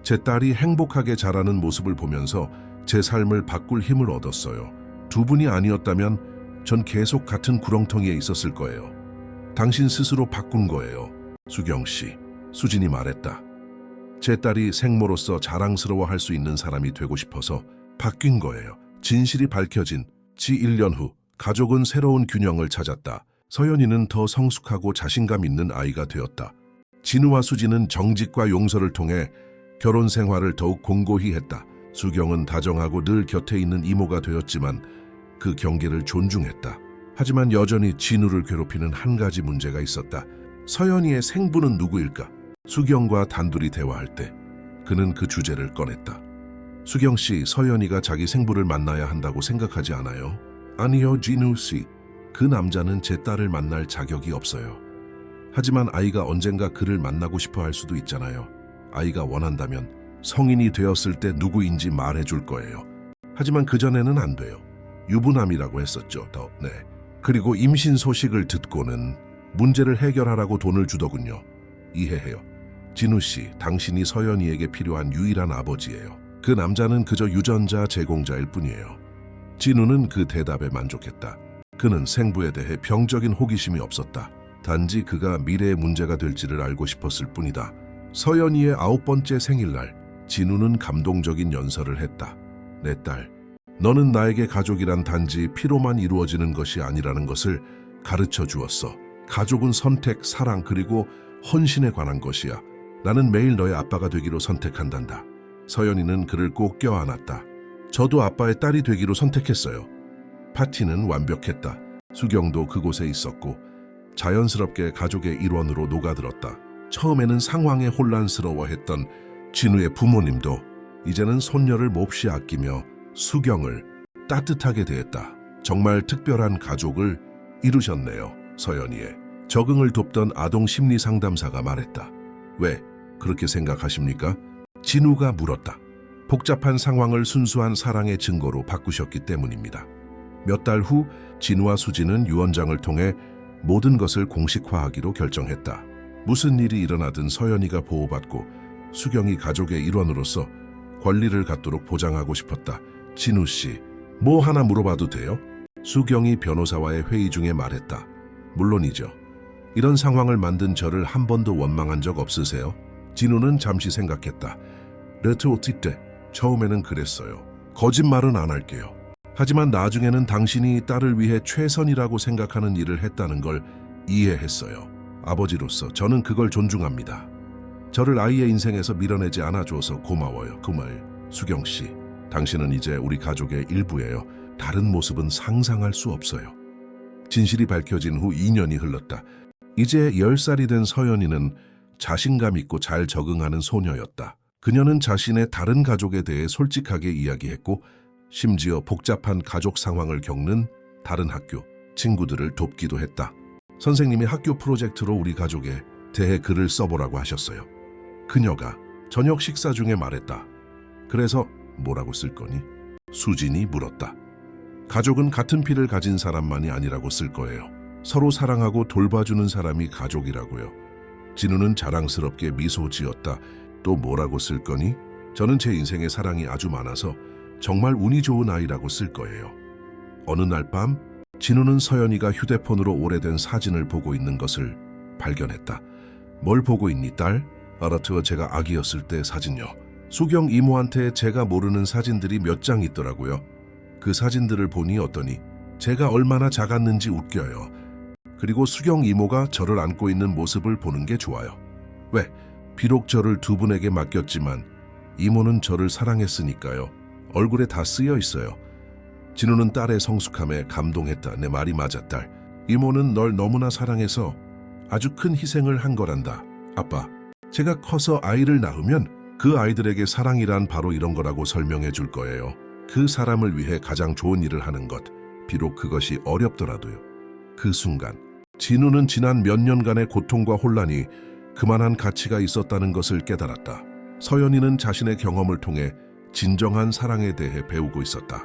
A: 제 딸이 행복하게 자라는 모습을 보면서 제 삶을 바꿀 힘을 얻었어요. 두 분이 아니었다면 전 계속 같은 구렁텅이에 있었을 거예요. 당신 스스로 바꾼 거예요. 수경 씨, 수진이 말했다. 제 딸이 생모로서 자랑스러워할 수 있는 사람이 되고 싶어서 바뀐 거예요. 진실이 밝혀진 지 1년 후 가족은 새로운 균형을 찾았다. 서연이는 더 성숙하고 자신감 있는 아이가 되었다. 진우와 수진은 정직과 용서를 통해 결혼 생활을 더욱 공고히 했다. 수경은 다정하고 늘 곁에 있는 이모가 되었지만 그 경계를 존중했다. 하지만 여전히 진우를 괴롭히는 한 가지 문제가 있었다. 서연이의 생부는 누구일까? 수경과 단둘이 대화할 때 그는 그 주제를 꺼냈다. 수경 씨, 서연이가 자기 생부를 만나야 한다고 생각하지 않아요? 아니요, 진우 씨. 그 남자는 제 딸을 만날 자격이 없어요. 하지만 아이가 언젠가 그를 만나고 싶어 할 수도 있잖아요. 아이가 원한다면 성인이 되었을 때 누구인지 말해줄 거예요. 하지만 그전에는 안 돼요. 유부남이라고 했었죠. 네. 그리고 임신 소식을 듣고는 문제를 해결하라고 돈을 주더군요. 이해해요. 진우 씨, 당신이 서연이에게 필요한 유일한 아버지예요. 그 남자는 그저 유전자 제공자일 뿐이에요. 진우는 그 대답에 만족했다. 그는 생부에 대해 병적인 호기심이 없었다. 단지 그가 미래의 문제가 될지를 알고 싶었을 뿐이다. 서연이의 9번째 생일날, 진우는 감동적인 연설을 했다. 내 딸, 너는 나에게 가족이란 단지 피로만 이루어지는 것이 아니라는 것을 가르쳐 주었어. 가족은 선택, 사랑, 그리고 헌신에 관한 것이야. 나는 매일 너의 아빠가 되기로 선택한단다. 서연이는 그를 꼭 껴안았다. 저도 아빠의 딸이 되기로 선택했어요. 파티는 완벽했다. 수경도 그곳에 있었고 자연스럽게 가족의 일원으로 녹아들었다. 처음에는 상황에 혼란스러워했던 진우의 부모님도 이제는 손녀를 몹시 아끼며 수경을 따뜻하게 대했다. 정말 특별한 가족을 이루셨네요. 서연이의 적응을 돕던 아동 심리 상담사가 말했다. 왜 그렇게 생각하십니까? 진우가 물었다. 복잡한 상황을 순수한 사랑의 증거로 바꾸셨기 때문입니다. 몇 달 후 진우와 수진은 유언장을 통해 모든 것을 공식화하기로 결정했다. 무슨 일이 일어나든 서연이가 보호받고 수경이 가족의 일원으로서 권리를 갖도록 보장하고 싶었다. 진우 씨, 뭐 하나 물어봐도 돼요? 수경이 변호사와의 회의 중에 말했다. 물론이죠. 이런 상황을 만든 저를 한 번도 원망한 적 없으세요? 진우는 잠시 생각했다. 레트로티 때 처음에는 그랬어요. 거짓말은 안 할게요. 하지만 나중에는 당신이 딸을 위해 최선이라고 생각하는 일을 했다는 걸 이해했어요. 아버지로서 저는 그걸 존중합니다. 저를 아이의 인생에서 밀어내지 않아줘서 고마워요. 그 말, 수경 씨, 당신은 이제 우리 가족의 일부예요. 다른 모습은 상상할 수 없어요. 진실이 밝혀진 후 2년이 흘렀다. 이제 10살이 된 서연이는 자신감 있고 잘 적응하는 소녀였다. 그녀는 자신의 다른 가족에 대해 솔직하게 이야기했고 심지어 복잡한 가족 상황을 겪는 다른 학교, 친구들을 돕기도 했다. 선생님이 학교 프로젝트로 우리 가족에 대해 글을 써보라고 하셨어요. 그녀가 저녁 식사 중에 말했다. 그래서 뭐라고 쓸 거니? 수진이 물었다. 가족은 같은 피를 가진 사람만이 아니라고 쓸 거예요. 서로 사랑하고 돌봐주는 사람이 가족이라고요. 진우는 자랑스럽게 미소 지었다. 또 뭐라고 쓸 거니? 저는 제 인생에 사랑이 아주 많아서 정말 운이 좋은 아이라고 쓸 거예요. 어느 날 밤 진우는 서연이가 휴대폰으로 오래된 사진을 보고 있는 것을 발견했다. 뭘 보고 있니, 딸? 알아두어 제가 아기였을 때 사진요. 수경 이모한테 제가 모르는 사진들이 몇 장 있더라고요. 그 사진들을 보니 어떠니? 제가 얼마나 작았는지 웃겨요. 그리고 수경 이모가 저를 안고 있는 모습을 보는 게 좋아요. 왜? 비록 저를 두 분에게 맡겼지만 이모는 저를 사랑했으니까요. 얼굴에 다 쓰여 있어요. 진우는 딸의 성숙함에 감동했다. 내 말이 맞아, 딸. 이모는 널 너무나 사랑해서 아주 큰 희생을 한 거란다. 아빠, 제가 커서 아이를 낳으면 그 아이들에게 사랑이란 바로 이런 거라고 설명해 줄 거예요. 그 사람을 위해 가장 좋은 일을 하는 것, 비록 그것이 어렵더라도요. 그 순간 진우는 지난 몇 년간의 고통과 혼란이 그만한 가치가 있었다는 것을 깨달았다. 서연이는 자신의 경험을 통해 진정한 사랑에 대해 배우고 있었다.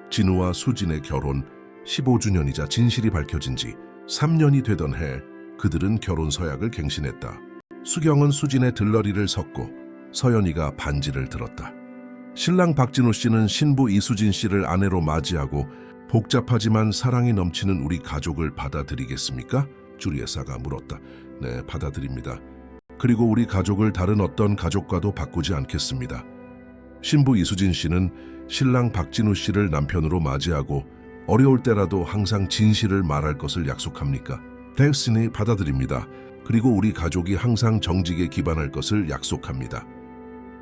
A: 진우와 수진의 결혼 15주년이자 진실이 밝혀진 지 3년이 되던 해 그들은 결혼 서약을 갱신했다. 수경은 수진의 들러리를 섰고 서연이가 반지를 들었다. 신랑 박진우 씨는 신부 이수진 씨를 아내로 맞이하고 복잡하지만 사랑이 넘치는 우리 가족을 받아들이겠습니까? 주리에사가 물었다. 네, 받아들입니다. 그리고 우리 가족을 다른 어떤 가족과도 바꾸지 않겠습니다. 신부 이수진 씨는 신랑 박진우 씨를 남편으로 맞이하고 어려울 때라도 항상 진실을 말할 것을 약속합니까? 됐으니 받아들입니다. 그리고 우리 가족이 항상 정직에 기반할 것을 약속합니다.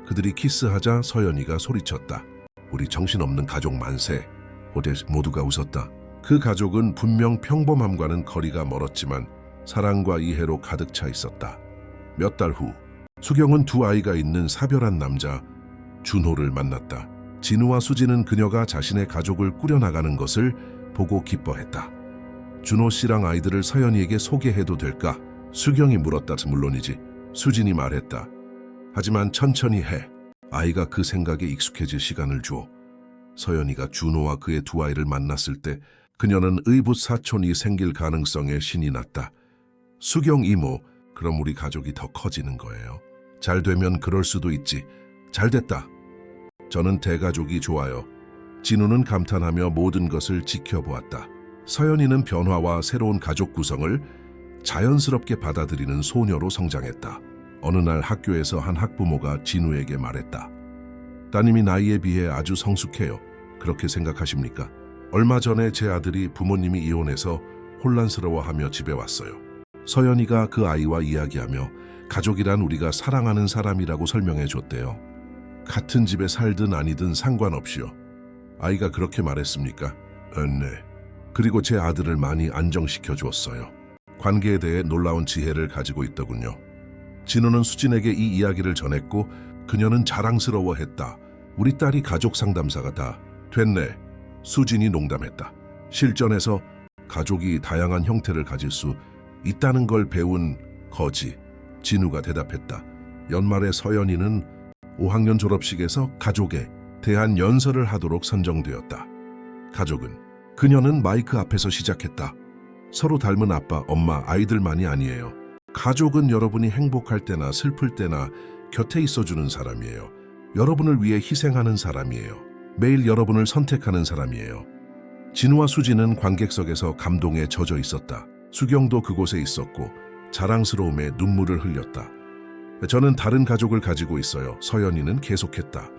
A: 그들이 키스하자 서연이가 소리쳤다. 우리 정신없는 가족 만세. 모두가 웃었다. 그 가족은 분명 평범함과는 거리가 멀었지만 사랑과 이해로 가득 차 있었다. 몇 달 후 수경은 두 아이가 있는 사별한 남자 준호를 만났다. 진우와 수진은 그녀가 자신의 가족을 꾸려나가는 것을 보고 기뻐했다. 준호 씨랑 아이들을 서연이에게 소개해도 될까? 수경이 물었다. 물론이지. 수진이 말했다. 하지만 천천히 해. 아이가 그 생각에 익숙해질 시간을 주어. 서연이가 준호와 그의 두 아이를 만났을 때 그녀는 의붓 사촌이 생길 가능성에 신이 났다. 수경 이모, 그럼 우리 가족이 더 커지는 거예요. 잘 되면 그럴 수도 있지. 잘 됐다. 저는 대가족이 좋아요. 진우는 감탄하며 모든 것을 지켜보았다. 서연이는 변화와 새로운 가족 구성을 자연스럽게 받아들이는 소녀로 성장했다. 어느 날 학교에서 한 학부모가 진우에게 말했다. 따님이 나이에 비해 아주 성숙해요. 그렇게 생각하십니까? 얼마 전에 제 아들이 부모님이 이혼해서 혼란스러워하며 집에 왔어요. 서연이가 그 아이와 이야기하며 가족이란 우리가 사랑하는 사람이라고 설명해 줬대요. 같은 집에 살든 아니든 상관없이요. 아이가 그렇게 말했습니까? 네. 그리고 제 아들을 많이 안정시켜 주었어요. 관계에 대해 놀라운 지혜를 가지고 있더군요. 진우는 수진에게 이 이야기를 전했고 그녀는 자랑스러워했다. 우리 딸이 가족 상담사가 다 됐네. 수진이 농담했다. 실전에서 가족이 다양한 형태를 가질 수 있다는 걸 배운 거지. 진우가 대답했다. 연말에 서연이는 5학년 졸업식에서 가족에 대한 연설을 하도록 선정되었다. 가족은 그녀는 마이크 앞에서 시작했다. 서로 닮은 아빠, 엄마, 아이들만이 아니에요. 가족은 여러분이 행복할 때나 슬플 때나 곁에 있어주는 사람이에요. 여러분을 위해 희생하는 사람이에요. 매일 여러분을 선택하는 사람이에요. 진우와 수진은 관객석에서 감동에 젖어 있었다. 수경도 그곳에 있었고 자랑스러움에 눈물을 흘렸다. 저는 다른 가족을 가지고 있어요. 서연이는 계속했다.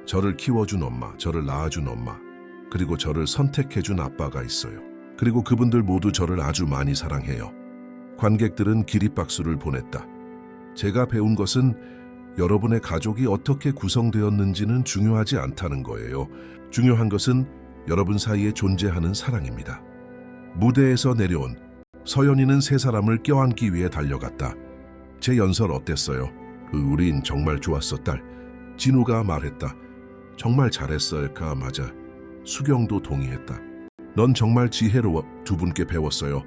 A: 저를 키워준 엄마, 저를 낳아준 엄마, 그리고 저를 선택해준 아빠가 있어요. 그리고 그분들 모두 저를 아주 많이 사랑해요. 관객들은 기립박수를 보냈다. 제가 배운 것은 여러분의 가족이 어떻게 구성되었는지는 중요하지 않다는 거예요. 중요한 것은 여러분 사이에 존재하는 사랑입니다. 무대에서 내려온 서연이는 세 사람을 껴안기 위해 달려갔다. 제 연설 어땠어요? 우린 정말 좋았어, 딸. 진우가 말했다. 정말 잘했어, 엘카. 맞아. 수경도 동의했다. 넌 정말 지혜로워. 두 분께 배웠어요.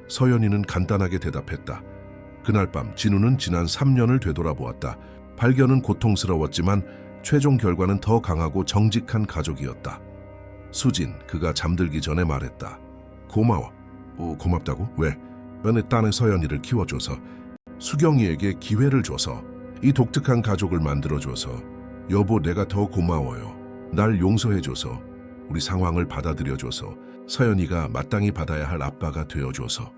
A: 서연이는 간단하게 대답했다. 그날 밤 진우는 지난 3년을 되돌아보았다. 발견은 고통스러웠지만 최종 결과는 더 강하고 정직한 가족이었다. 수진, 그가 잠들기 전에 말했다. 고마워. 고맙다고? 왜? 내 딸의 서연이를 키워줘서, 수경이에게 기회를 줘서, 이 독특한 가족을 만들어줘서. 여보, 내가 더 고마워요. 날 용서해줘서, 우리 상황을 받아들여줘서, 서연이가 마땅히 받아야 할 아빠가 되어줘서.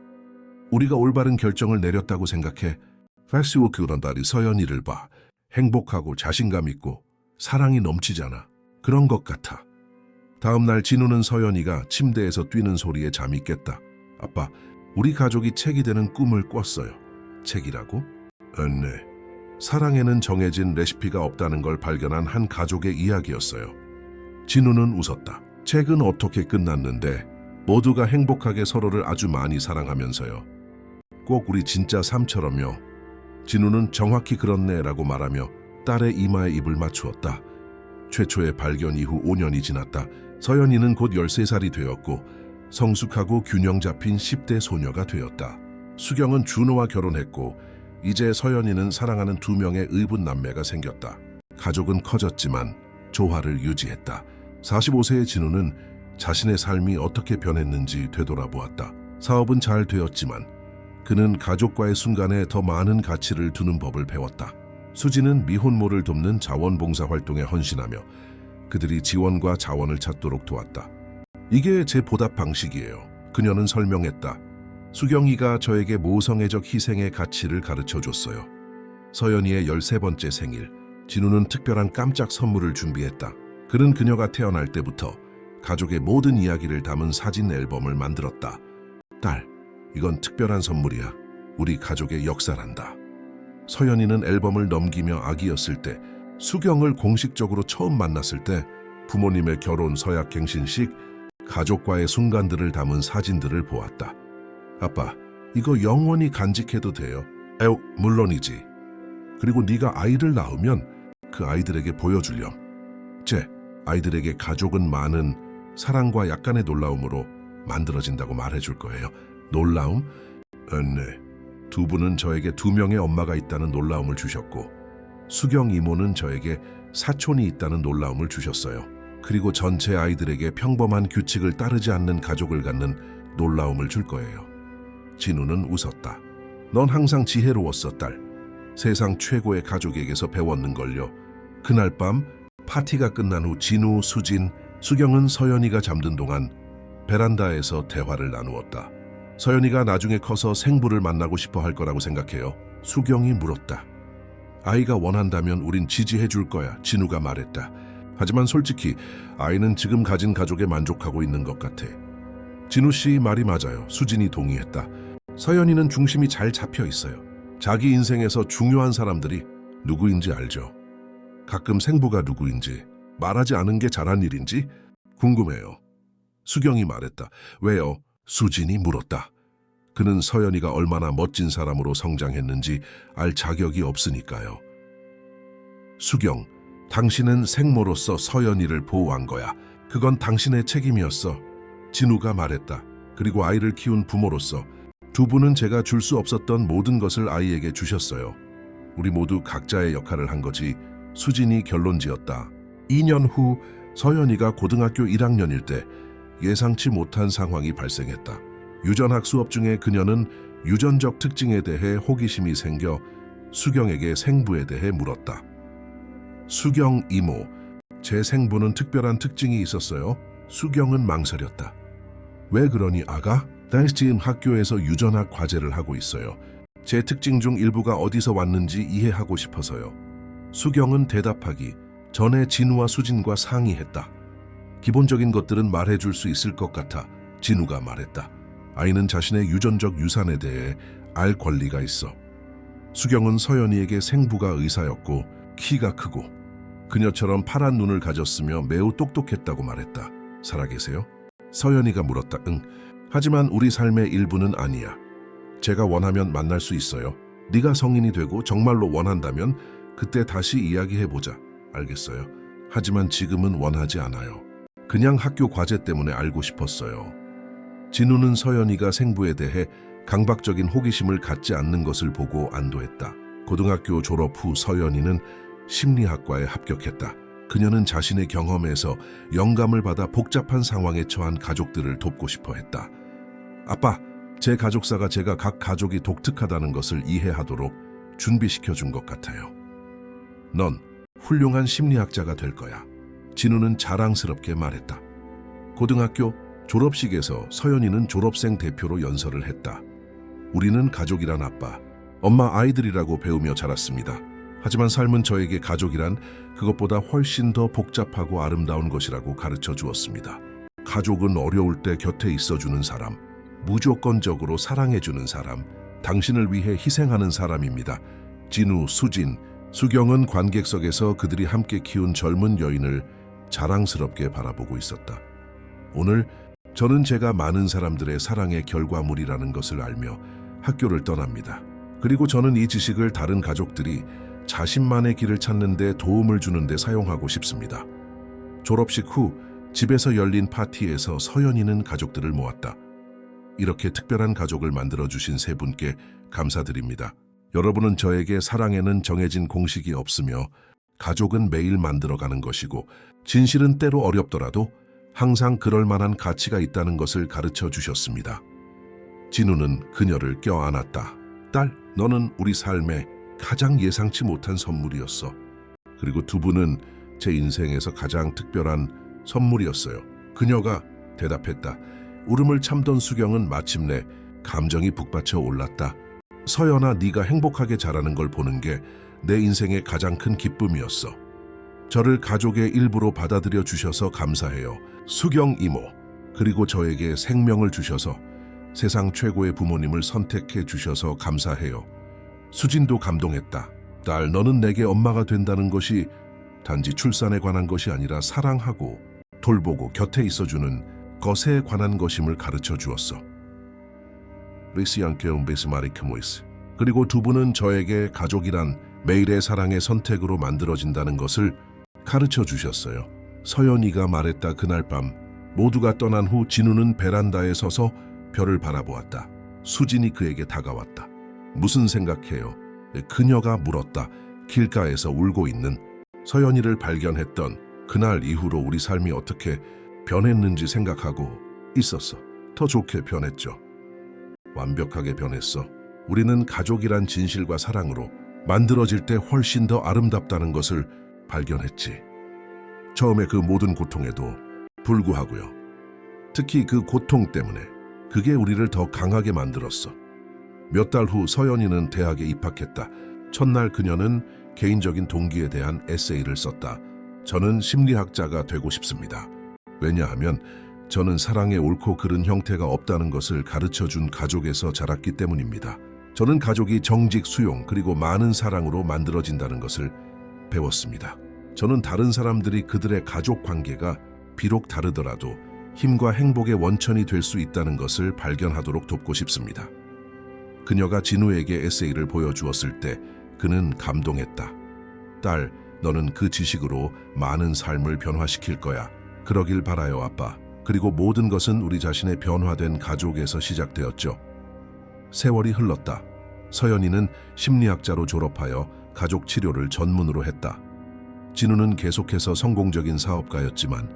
A: 우리가 올바른 결정을 내렸다고 생각해. 패스워크란 딸이 서연이를 봐. 행복하고 자신감 있고 사랑이 넘치잖아. 그런 것 같아. 다음 날 진우는 서연이가 침대에서 뛰는 소리에 잠이 깼다. 아빠, 우리 가족이 책이 되는 꿈을 꿨어요. 책이라고? 네. 사랑에는 정해진 레시피가 없다는 걸 발견한 한 가족의 이야기였어요. 진우는 웃었다. 책은 어떻게 끝났는데 모두가 행복하게 서로를 아주 많이 사랑하면서요. 꼭 우리 진짜 삶처럼요. 진우는 정확히 그렇네라고 말하며 딸의 이마에 입을 맞추었다. 최초의 발견 이후 5년이 지났다. 서연이는 곧 13살이 되었고 성숙하고 균형 잡힌 10대 소녀가 되었다. 수경은 준호와 결혼했고 이제 서연이는 사랑하는 2명의 의붓 남매가 생겼다. 가족은 커졌지만 조화를 유지했다. 45세의 진우는 자신의 삶이 어떻게 변했는지 되돌아보았다. 사업은 잘 되었지만 그는 가족과의 순간에 더 많은 가치를 두는 법을 배웠다. 수지는 미혼모를 돕는 자원봉사 활동에 헌신하며 그들이 지원과 자원을 찾도록 도왔다. 이게 제 보답 방식이에요. 그녀는 설명했다. 수경이가 저에게 모성애적 희생의 가치를 가르쳐줬어요. 서연이의 13번째 생일, 진우는 특별한 깜짝 선물을 준비했다. 그는 그녀가 태어날 때부터 가족의 모든 이야기를 담은 사진 앨범을 만들었다. 딸, 이건 특별한 선물이야. 우리 가족의 역사란다. 서연이는 앨범을 넘기며 아기였을 때, 수경을 공식적으로 처음 만났을 때, 부모님의 결혼 서약갱신식, 가족과의 순간들을 담은 사진들을 보았다. 아빠, 이거 영원히 간직해도 돼요? 물론이지. 그리고 네가 아이를 낳으면 그 아이들에게 보여주렴. 제 아이들에게 가족은 많은 사랑과 약간의 놀라움으로 만들어진다고 말해줄 거예요. 놀라움? 네. 두 분은 저에게 2명의 엄마가 있다는 놀라움을 주셨고 수경 이모는 저에게 사촌이 있다는 놀라움을 주셨어요. 그리고 전체 아이들에게 평범한 규칙을 따르지 않는 가족을 갖는 놀라움을 줄 거예요. 진우는 웃었다. 넌 항상 지혜로웠어, 딸. 세상 최고의 가족에게서 배웠는걸요. 그날 밤 파티가 끝난 후 진우, 수진, 수경은 서연이가 잠든 동안 베란다에서 대화를 나누었다. 서연이가 나중에 커서 생부를 만나고 싶어 할 거라고 생각해요. 수경이 물었다. 아이가 원한다면 우린 지지해 줄 거야, 진우가 말했다. 하지만 솔직히 아이는 지금 가진 가족에 만족하고 있는 것 같아. 진우 씨 말이 맞아요. 수진이 동의했다. 서연이는 중심이 잘 잡혀 있어요. 자기 인생에서 중요한 사람들이 누구인지 알죠. 가끔 생부가 누구인지 말하지 않은 게 잘한 일인지 궁금해요. 수경이 말했다. 왜요? 수진이 물었다. 그는 서연이가 얼마나 멋진 사람으로 성장했는지 알 자격이 없으니까요. 수경, 당신은 생모로서 서연이를 보호한 거야. 그건 당신의 책임이었어. 진우가 말했다. 그리고 아이를 키운 부모로서 두 분은 제가 줄 수 없었던 모든 것을 아이에게 주셨어요. 우리 모두 각자의 역할을 한 거지. 수진이 결론지었다. 2년 후 서연이가 고등학교 1학년일 때 예상치 못한 상황이 발생했다. 유전학 수업 중에 그녀는 유전적 특징에 대해 호기심이 생겨 수경에게 생부에 대해 물었다. 수경 이모, 제 생부는 특별한 특징이 있었어요? 수경은 망설였다. 왜 그러니 아가? 지금 학교에서 유전학 과제를 하고 있어요. 제 특징 중 일부가 어디서 왔는지 이해하고 싶어서요. 수경은 대답하기 전에 진우와 수진과 상의했다. 기본적인 것들은 말해줄 수 있을 것 같아. 진우가 말했다. 아이는 자신의 유전적 유산에 대해 알 권리가 있어. 수경은 서연이에게 생부가 의사였고 키가 크고 그녀처럼 파란 눈을 가졌으며 매우 똑똑했다고 말했다. 살아계세요? 서연이가 물었다. 응. 하지만 우리 삶의 일부는 아니야. 제가 원하면 만날 수 있어요. 네가 성인이 되고 정말로 원한다면 그때 다시 이야기해보자. 알겠어요? 하지만 지금은 원하지 않아요. 그냥 학교 과제 때문에 알고 싶었어요. 진우는 서연이가 생부에 대해 강박적인 호기심을 갖지 않는 것을 보고 안도했다. 고등학교 졸업 후 서연이는 심리학과에 합격했다. 그녀는 자신의 경험에서 영감을 받아 복잡한 상황에 처한 가족들을 돕고 싶어 했다. 아빠, 제 가족사가 제가 각 가족이 독특하다는 것을 이해하도록 준비시켜준 것 같아요. 넌 훌륭한 심리학자가 될 거야. 진우는 자랑스럽게 말했다. 고등학교 졸업식에서 서연이는 졸업생 대표로 연설을 했다. 우리는 가족이란 아빠, 엄마 아이들이라고 배우며 자랐습니다. 하지만 삶은 저에게 가족이란 그것보다 훨씬 더 복잡하고 아름다운 것이라고 가르쳐 주었습니다. 가족은 어려울 때 곁에 있어주는 사람, 무조건적으로 사랑해주는 사람, 당신을 위해 희생하는 사람입니다. 진우, 수진, 수경은 관객석에서 그들이 함께 키운 젊은 여인을 자랑스럽게 바라보고 있었다. 오늘 저는 제가 많은 사람들의 사랑의 결과물이라는 것을 알며 학교를 떠납니다. 그리고 저는 이 지식을 다른 가족들이 자신만의 길을 찾는 데 도움을 주는 데 사용하고 싶습니다. 졸업식 후 집에서 열린 파티에서 서연이는 가족들을 모았다. 이렇게 특별한 가족을 만들어주신 세 분께 감사드립니다. 여러분은 저에게 사랑에는 정해진 공식이 없으며 가족은 매일 만들어가는 것이고 진실은 때로 어렵더라도 항상 그럴 만한 가치가 있다는 것을 가르쳐 주셨습니다. 진우는 그녀를 껴안았다. 딸, 너는 우리 삶에 가장 예상치 못한 선물이었어. 그리고 두 분은 제 인생에서 가장 특별한 선물이었어요. 그녀가 대답했다. 울음을 참던 수경은 마침내 감정이 북받쳐 올랐다. 서연아, 네가 행복하게 자라는 걸 보는 게 내 인생의 가장 큰 기쁨이었어. 저를 가족의 일부로 받아들여 주셔서 감사해요. 수경 이모, 그리고 저에게 생명을 주셔서 세상 최고의 부모님을 선택해 주셔서 감사해요. 수진도 감동했다. 딸, 너는 내게 엄마가 된다는 것이 단지 출산에 관한 것이 아니라 사랑하고 돌보고 곁에 있어주는 것에 관한 것임을 가르쳐 주었어. 그리고 두 분은 저에게 가족이란 매일의 사랑의 선택으로 만들어진다는 것을 가르쳐 주셨어요. 서연이가 말했다. 그날 밤 모두가 떠난 후 진우는 베란다에 서서 별을 바라보았다. 수진이 그에게 다가왔다. 무슨 생각해요? 그녀가 물었다. 길가에서 울고 있는 서연이를 발견했던 그날 이후로 우리 삶이 어떻게 변했는지 생각하고 있었어. 더 좋게 변했죠. 완벽하게 변했어. 우리는 가족이란 진실과 사랑으로 만들어질 때 훨씬 더 아름답다는 것을 발견했지. 처음에 그 모든 고통에도 불구하고요. 특히 그 고통 때문에 그게 우리를 더 강하게 만들었어. 몇 달 후 서연이는 대학에 입학했다. 첫날 그녀는 개인적인 동기에 대한 에세이를 썼다. 저는 심리학자가 되고 싶습니다. 왜냐하면 저는 사랑의 옳고 그른 형태가 없다는 것을 가르쳐준 가족에서 자랐기 때문입니다. 저는 가족이 정직, 수용, 그리고 많은 사랑으로 만들어진다는 것을 배웠습니다. 저는 다른 사람들이 그들의 가족 관계가 비록 다르더라도 힘과 행복의 원천이 될 수 있다는 것을 발견하도록 돕고 싶습니다. 그녀가 진우에게 에세이를 보여주었을 때 그는 감동했다. 딸, 너는 그 지식으로 많은 삶을 변화시킬 거야. 그러길 바라요, 아빠. 그리고 모든 것은 우리 자신의 변화된 가족에서 시작되었죠. 세월이 흘렀다. 서연이는 심리학자로 졸업하여 가족 치료를 전문으로 했다. 진우는 계속해서 성공적인 사업가였지만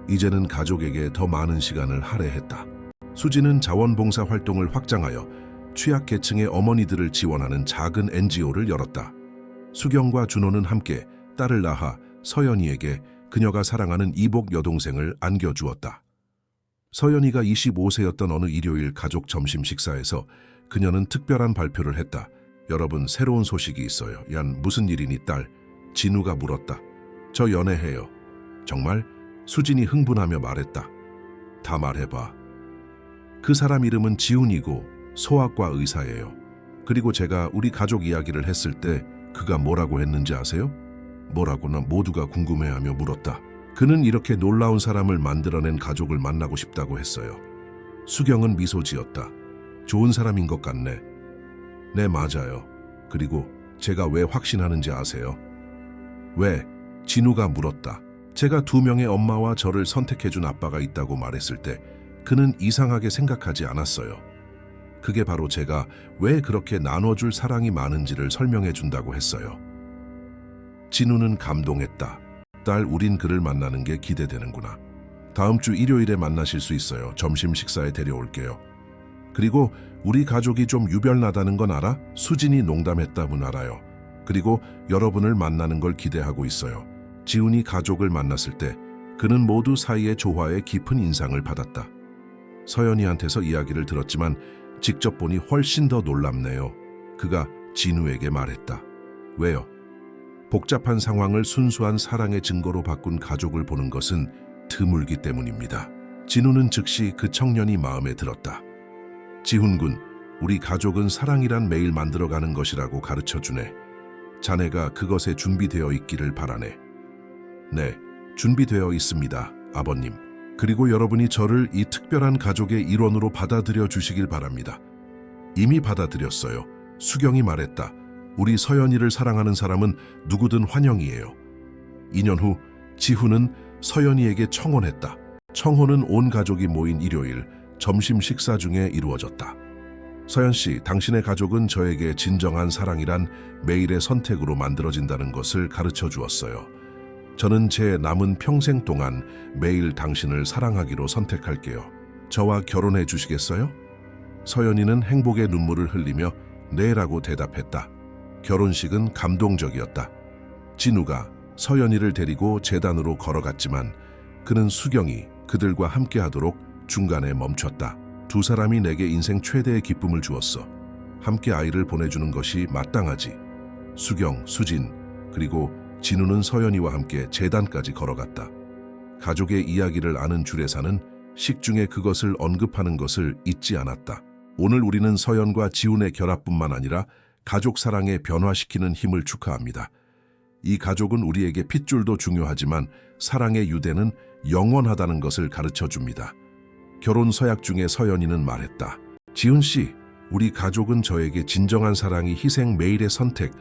A: 이제는 가족에게 더 많은 시간을 할애했다. 수지는 자원봉사 활동을 확장하여 취약계층의 어머니들을 지원하는 작은 NGO를 열었다. 수경과 준호는 함께 딸을 낳아 서연이에게 그녀가 사랑하는 이복 여동생을 안겨주었다. 서연이가 25세였던 어느 일요일 가족 점심 식사에서 그녀는 특별한 발표를 했다. 여러분, 새로운 소식이 있어요. 얀, 무슨 일이니 딸? 진우가 물었다. 저 연애해요. 정말? 수진이 흥분하며 말했다. 다 말해봐. 그 사람 이름은 지훈이고 소아과 의사예요. 그리고 제가 우리 가족 이야기를 했을 때 그가 뭐라고 했는지 아세요? 뭐라고나 모두가 궁금해하며 물었다. 그는 이렇게 놀라운 사람을 만들어낸 가족을 만나고 싶다고 했어요. 수경은 미소 지었다. 좋은 사람인 것 같네. 네, 맞아요. 그리고 제가 왜 확신하는지 아세요? 왜? 진우가 물었다. 제가 2명의 엄마와 저를 선택해준 아빠가 있다고 말했을 때 그는 이상하게 생각하지 않았어요. 그게 바로 제가 왜 그렇게 나눠줄 사랑이 많은지를 설명해준다고 했어요. 진우는 감동했다. 딸, 우린 그를 만나는 게 기대되는구나. 다음 주 일요일에 만나실 수 있어요. 점심 식사에 데려올게요. 그리고 우리 가족이 좀 유별나다는 건 알아? 수진이 농담했다문 알아요. 그리고 여러분을 만나는 걸 기대하고 있어요. 지훈이 가족을 만났을 때 그는 모두 사이의 조화에 깊은 인상을 받았다. 서연이한테서 이야기를 들었지만 직접 보니 훨씬 더 놀랍네요. 그가 진우에게 말했다. 왜요? 복잡한 상황을 순수한 사랑의 증거로 바꾼 가족을 보는 것은 드물기 때문입니다. 진우는 즉시 그 청년이 마음에 들었다. 지훈군, 우리 가족은 사랑이란 매일 만들어가는 것이라고 가르쳐주네. 자네가 그것에 준비되어 있기를 바라네. 네, 준비되어 있습니다, 아버님. 그리고 여러분이 저를 이 특별한 가족의 일원으로 받아들여 주시길 바랍니다. 이미 받아들였어요. 수경이 말했다. 우리 서연이를 사랑하는 사람은 누구든 환영이에요. 2년 후 지훈은 서연이에게 청혼했다. 청혼은 온 가족이 모인 일요일 점심 식사 중에 이루어졌다. 서연 씨, 당신의 가족은 저에게 진정한 사랑이란 매일의 선택으로 만들어진다는 것을 가르쳐 주었어요. 저는 제 남은 평생 동안 매일 당신을 사랑하기로 선택할게요. 저와 결혼해 주시겠어요? 서연이는 행복의 눈물을 흘리며 네라고 대답했다. 결혼식은 감동적이었다. 진우가 서연이를 데리고 재단으로 걸어갔지만 그는 수경이 그들과 함께하도록 중간에 멈췄다. 두 사람이 내게 인생 최대의 기쁨을 주었어. 함께 아이를 보내주는 것이 마땅하지. 수경, 수진, 그리고 진우는 서연이와 함께 재단까지 걸어갔다. 가족의 이야기를 아는 주례사는 식중에 그것을 언급하는 것을 잊지 않았다. 오늘 우리는 서연과 지훈의 결합뿐만 아니라 가족 사랑에 변화시키는 힘을 축하합니다. 이 가족은 우리에게 핏줄도 중요하지만 사랑의 유대는 영원하다는 것을 가르쳐 줍니다. 결혼 서약 중에 서연이는 말했다. 지훈 씨, 우리 가족은 저에게 진정한 사랑이 희생 매일의 선택,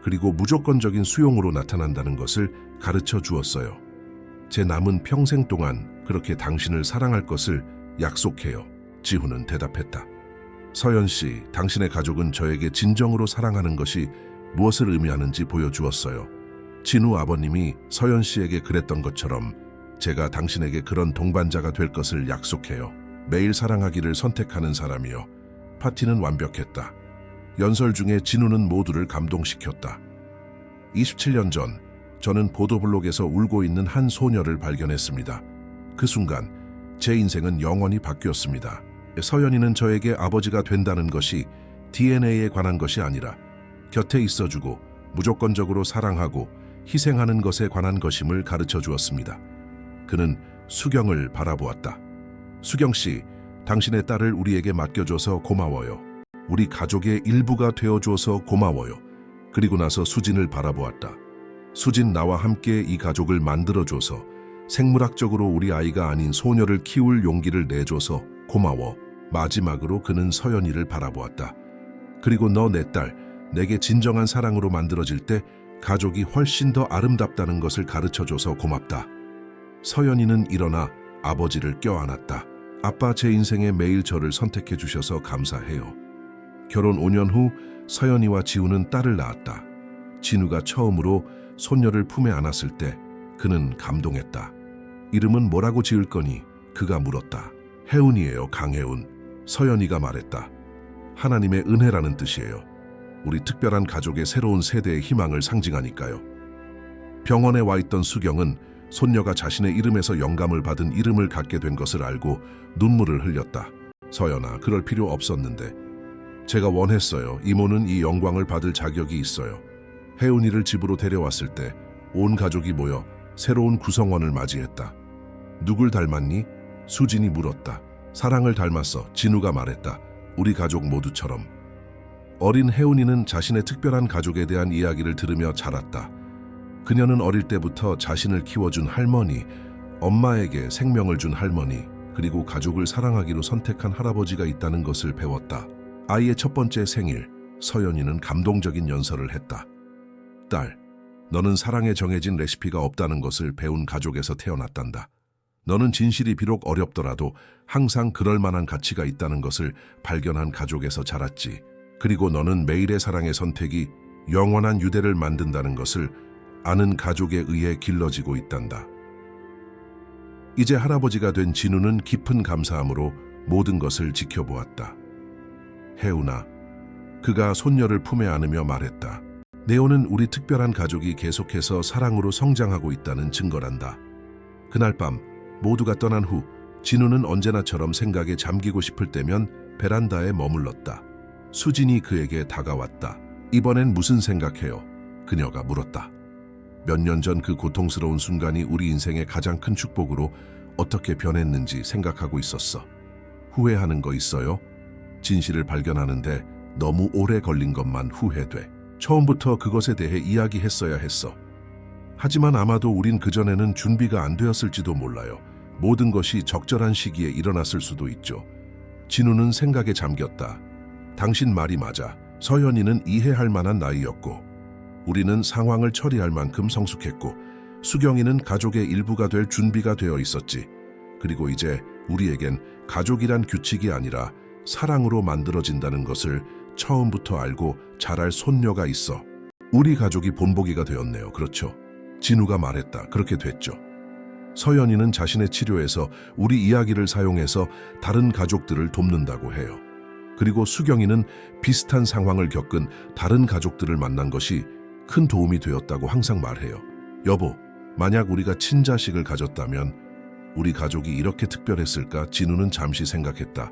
A: 그리고 무조건적인 수용으로 나타난다는 것을 가르쳐 주었어요. 제 남은 평생 동안 그렇게 당신을 사랑할 것을 약속해요. 지훈은 대답했다. 서연 씨, 당신의 가족은 저에게 진정으로 사랑하는 것이 무엇을 의미하는지 보여주었어요. 진우 아버님이 서연 씨에게 그랬던 것처럼 제가 당신에게 그런 동반자가 될 것을 약속해요. 매일 사랑하기를 선택하는 사람이요. 파티는 완벽했다. 연설 중에 진우는 모두를 감동시켰다. 27년 전 저는 보도블록에서 울고 있는 한 소녀를 발견했습니다. 그 순간 제 인생은 영원히 바뀌었습니다. 서연이는 저에게 아버지가 된다는 것이 DNA에 관한 것이 아니라 곁에 있어주고 무조건적으로 사랑하고 희생하는 것에 관한 것임을 가르쳐 주었습니다. 그는 수경을 바라보았다. 수경 씨, 당신의 딸을 우리에게 맡겨줘서 고마워요. 우리 가족의 일부가 되어줘서 고마워요. 그리고 나서 수진을 바라보았다. 수진, 나와 함께 이 가족을 만들어줘서 생물학적으로 우리 아이가 아닌 소녀를 키울 용기를 내줘서 고마워. 마지막으로 그는 서연이를 바라보았다. 그리고 너 내 딸, 내게 진정한 사랑으로 만들어질 때 가족이 훨씬 더 아름답다는 것을 가르쳐줘서 고맙다. 서연이는 일어나 아버지를 껴안았다. 아빠, 제 인생에 매일 저를 선택해 주셔서 감사해요. 결혼 5년 후 서연이와 지우는 딸을 낳았다. 진우가 처음으로 손녀를 품에 안았을 때 그는 감동했다. 이름은 뭐라고 지을 거니? 그가 물었다. 혜운이에요, 강혜운. 서연이가 말했다. 하나님의 은혜라는 뜻이에요. 우리 특별한 가족의 새로운 세대의 희망을 상징하니까요. 병원에 와 있던 수경은 손녀가 자신의 이름에서 영감을 받은 이름을 갖게 된 것을 알고 눈물을 흘렸다. 서연아, 그럴 필요 없었는데. 제가 원했어요. 이모는 이 영광을 받을 자격이 있어요. 혜운이를 집으로 데려왔을 때 온 가족이 모여 새로운 구성원을 맞이했다. 누굴 닮았니? 수진이 물었다. 사랑을 닮았어. 진우가 말했다. 우리 가족 모두처럼. 어린 혜운이는 자신의 특별한 가족에 대한 이야기를 들으며 자랐다. 그녀는 어릴 때부터 자신을 키워준 할머니, 엄마에게 생명을 준 할머니, 그리고 가족을 사랑하기로 선택한 할아버지가 있다는 것을 배웠다. 아이의 첫 번째 생일, 서연이는 감동적인 연설을 했다. 딸, 너는 사랑에 정해진 레시피가 없다는 것을 배운 가족에서 태어났단다. 너는 진실이 비록 어렵더라도 항상 그럴 만한 가치가 있다는 것을 발견한 가족에서 자랐지. 그리고 너는 매일의 사랑의 선택이 영원한 유대를 만든다는 것을 아는 가족에 의해 길러지고 있단다. 이제 할아버지가 된 진우는 깊은 감사함으로 모든 것을 지켜보았다. 혜운아, 그가 손녀를 품에 안으며 말했다. 네오는 우리 특별한 가족이 계속해서 사랑으로 성장하고 있다는 증거란다. 그날 밤 모두가 떠난 후 진우는 언제나처럼 생각에 잠기고 싶을 때면 베란다에 머물렀다. 수진이 그에게 다가왔다. 이번엔 무슨 생각해요? 그녀가 물었다. 몇 년 전 그 고통스러운 순간이 우리 인생의 가장 큰 축복으로 어떻게 변했는지 생각하고 있었어. 후회하는 거 있어요? 진실을 발견하는데 너무 오래 걸린 것만 후회돼. 처음부터 그것에 대해 이야기했어야 했어. 하지만 아마도 우린 그전에는 준비가 안 되었을지도 몰라요. 모든 것이 적절한 시기에 일어났을 수도 있죠. 진우는 생각에 잠겼다. 당신 말이 맞아. 서연이는 이해할 만한 나이였고 우리는 상황을 처리할 만큼 성숙했고 수경이는 가족의 일부가 될 준비가 되어 있었지. 그리고 이제 우리에겐 가족이란 규칙이 아니라 사랑으로 만들어진다는 것을 처음부터 알고 잘할 손녀가 있어. 우리 가족이 본보기가 되었네요. 그렇죠? 진우가 말했다. 그렇게 됐죠. 서연이는 자신의 치료에서 우리 이야기를 사용해서 다른 가족들을 돕는다고 해요. 그리고 수경이는 비슷한 상황을 겪은 다른 가족들을 만난 것이 큰 도움이 되었다고 항상 말해요. 여보, 만약 우리가 친자식을 가졌다면 우리 가족이 이렇게 특별했을까? 진우는 잠시 생각했다.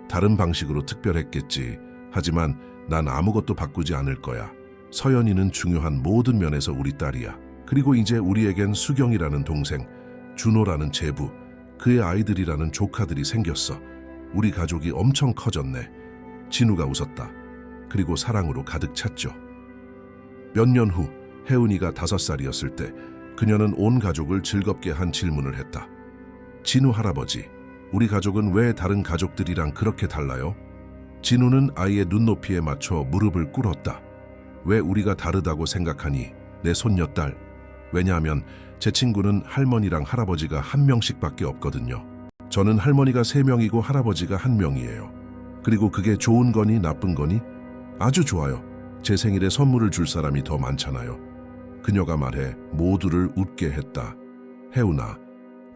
A: 다른 방식으로 특별했겠지. 하지만 난 아무것도 바꾸지 않을 거야. 서연이는 중요한 모든 면에서 우리 딸이야. 그리고 이제 우리에겐 수경이라는 동생, 준호라는 제부, 그의 아이들이라는 조카들이 생겼어. 우리 가족이 엄청 커졌네. 진우가 웃었다. 그리고 사랑으로 가득 찼죠. 몇 년 후 혜은이가 5살이었을 때 그녀는 온 가족을 즐겁게 한 질문을 했다. 진우 할아버지, 우리 가족은 왜 다른 가족들이랑 그렇게 달라요? 진우는 아이의 눈높이에 맞춰 무릎을 꿇었다. 왜 우리가 다르다고 생각하니? 내 손녀딸. 왜냐하면 제 친구는 할머니랑 할아버지가 1명씩밖에 없거든요. 저는 할머니가 3명이고 할아버지가 1명이에요. 그리고 그게 좋은 거니 나쁜 거니? 아주 좋아요. 제 생일에 선물을 줄 사람이 더 많잖아요. 그녀가 말해 모두를 웃게 했다. 혜은아,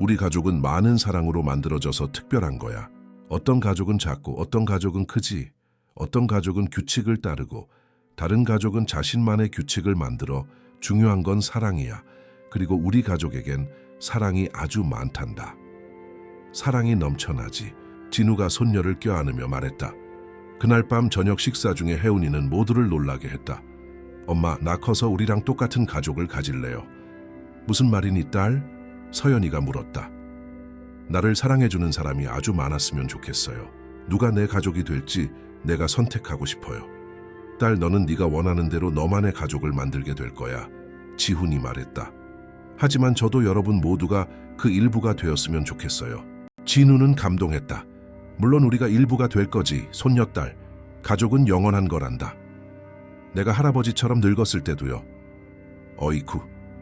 A: 우리 가족은 많은 사랑으로 만들어져서 특별한 거야. 어떤 가족은 작고 어떤 가족은 크지. 어떤 가족은 규칙을 따르고 다른 가족은 자신만의 규칙을 만들어. 중요한 건 사랑이야. 그리고 우리 가족에겐 사랑이 아주 많단다. 사랑이 넘쳐나지. 진우가 손녀를 껴안으며 말했다. 그날 밤 저녁 식사 중에 혜은이는 모두를 놀라게 했다. 엄마, 나 커서 우리랑 똑같은 가족을 가질래요. 무슨 말이니 딸? 서연이가 물었다. 나를 사랑해주는 사람이 아주 많았으면 좋겠어요. 누가 내 가족이 될지 내가 선택하고 싶어요. 딸, 너는 네가 원하는 대로 너만의 가족을 만들게 될 거야. 지훈이 말했다. 하지만 저도 여러분 모두가 그 일부가 되었으면 좋겠어요. 진우는 감동했다. 물론 우리가 일부가 될 거지, 손녀딸. 가족은 영원한 거란다. 내가 할아버지처럼 늙었을 때도요. 어이쿠,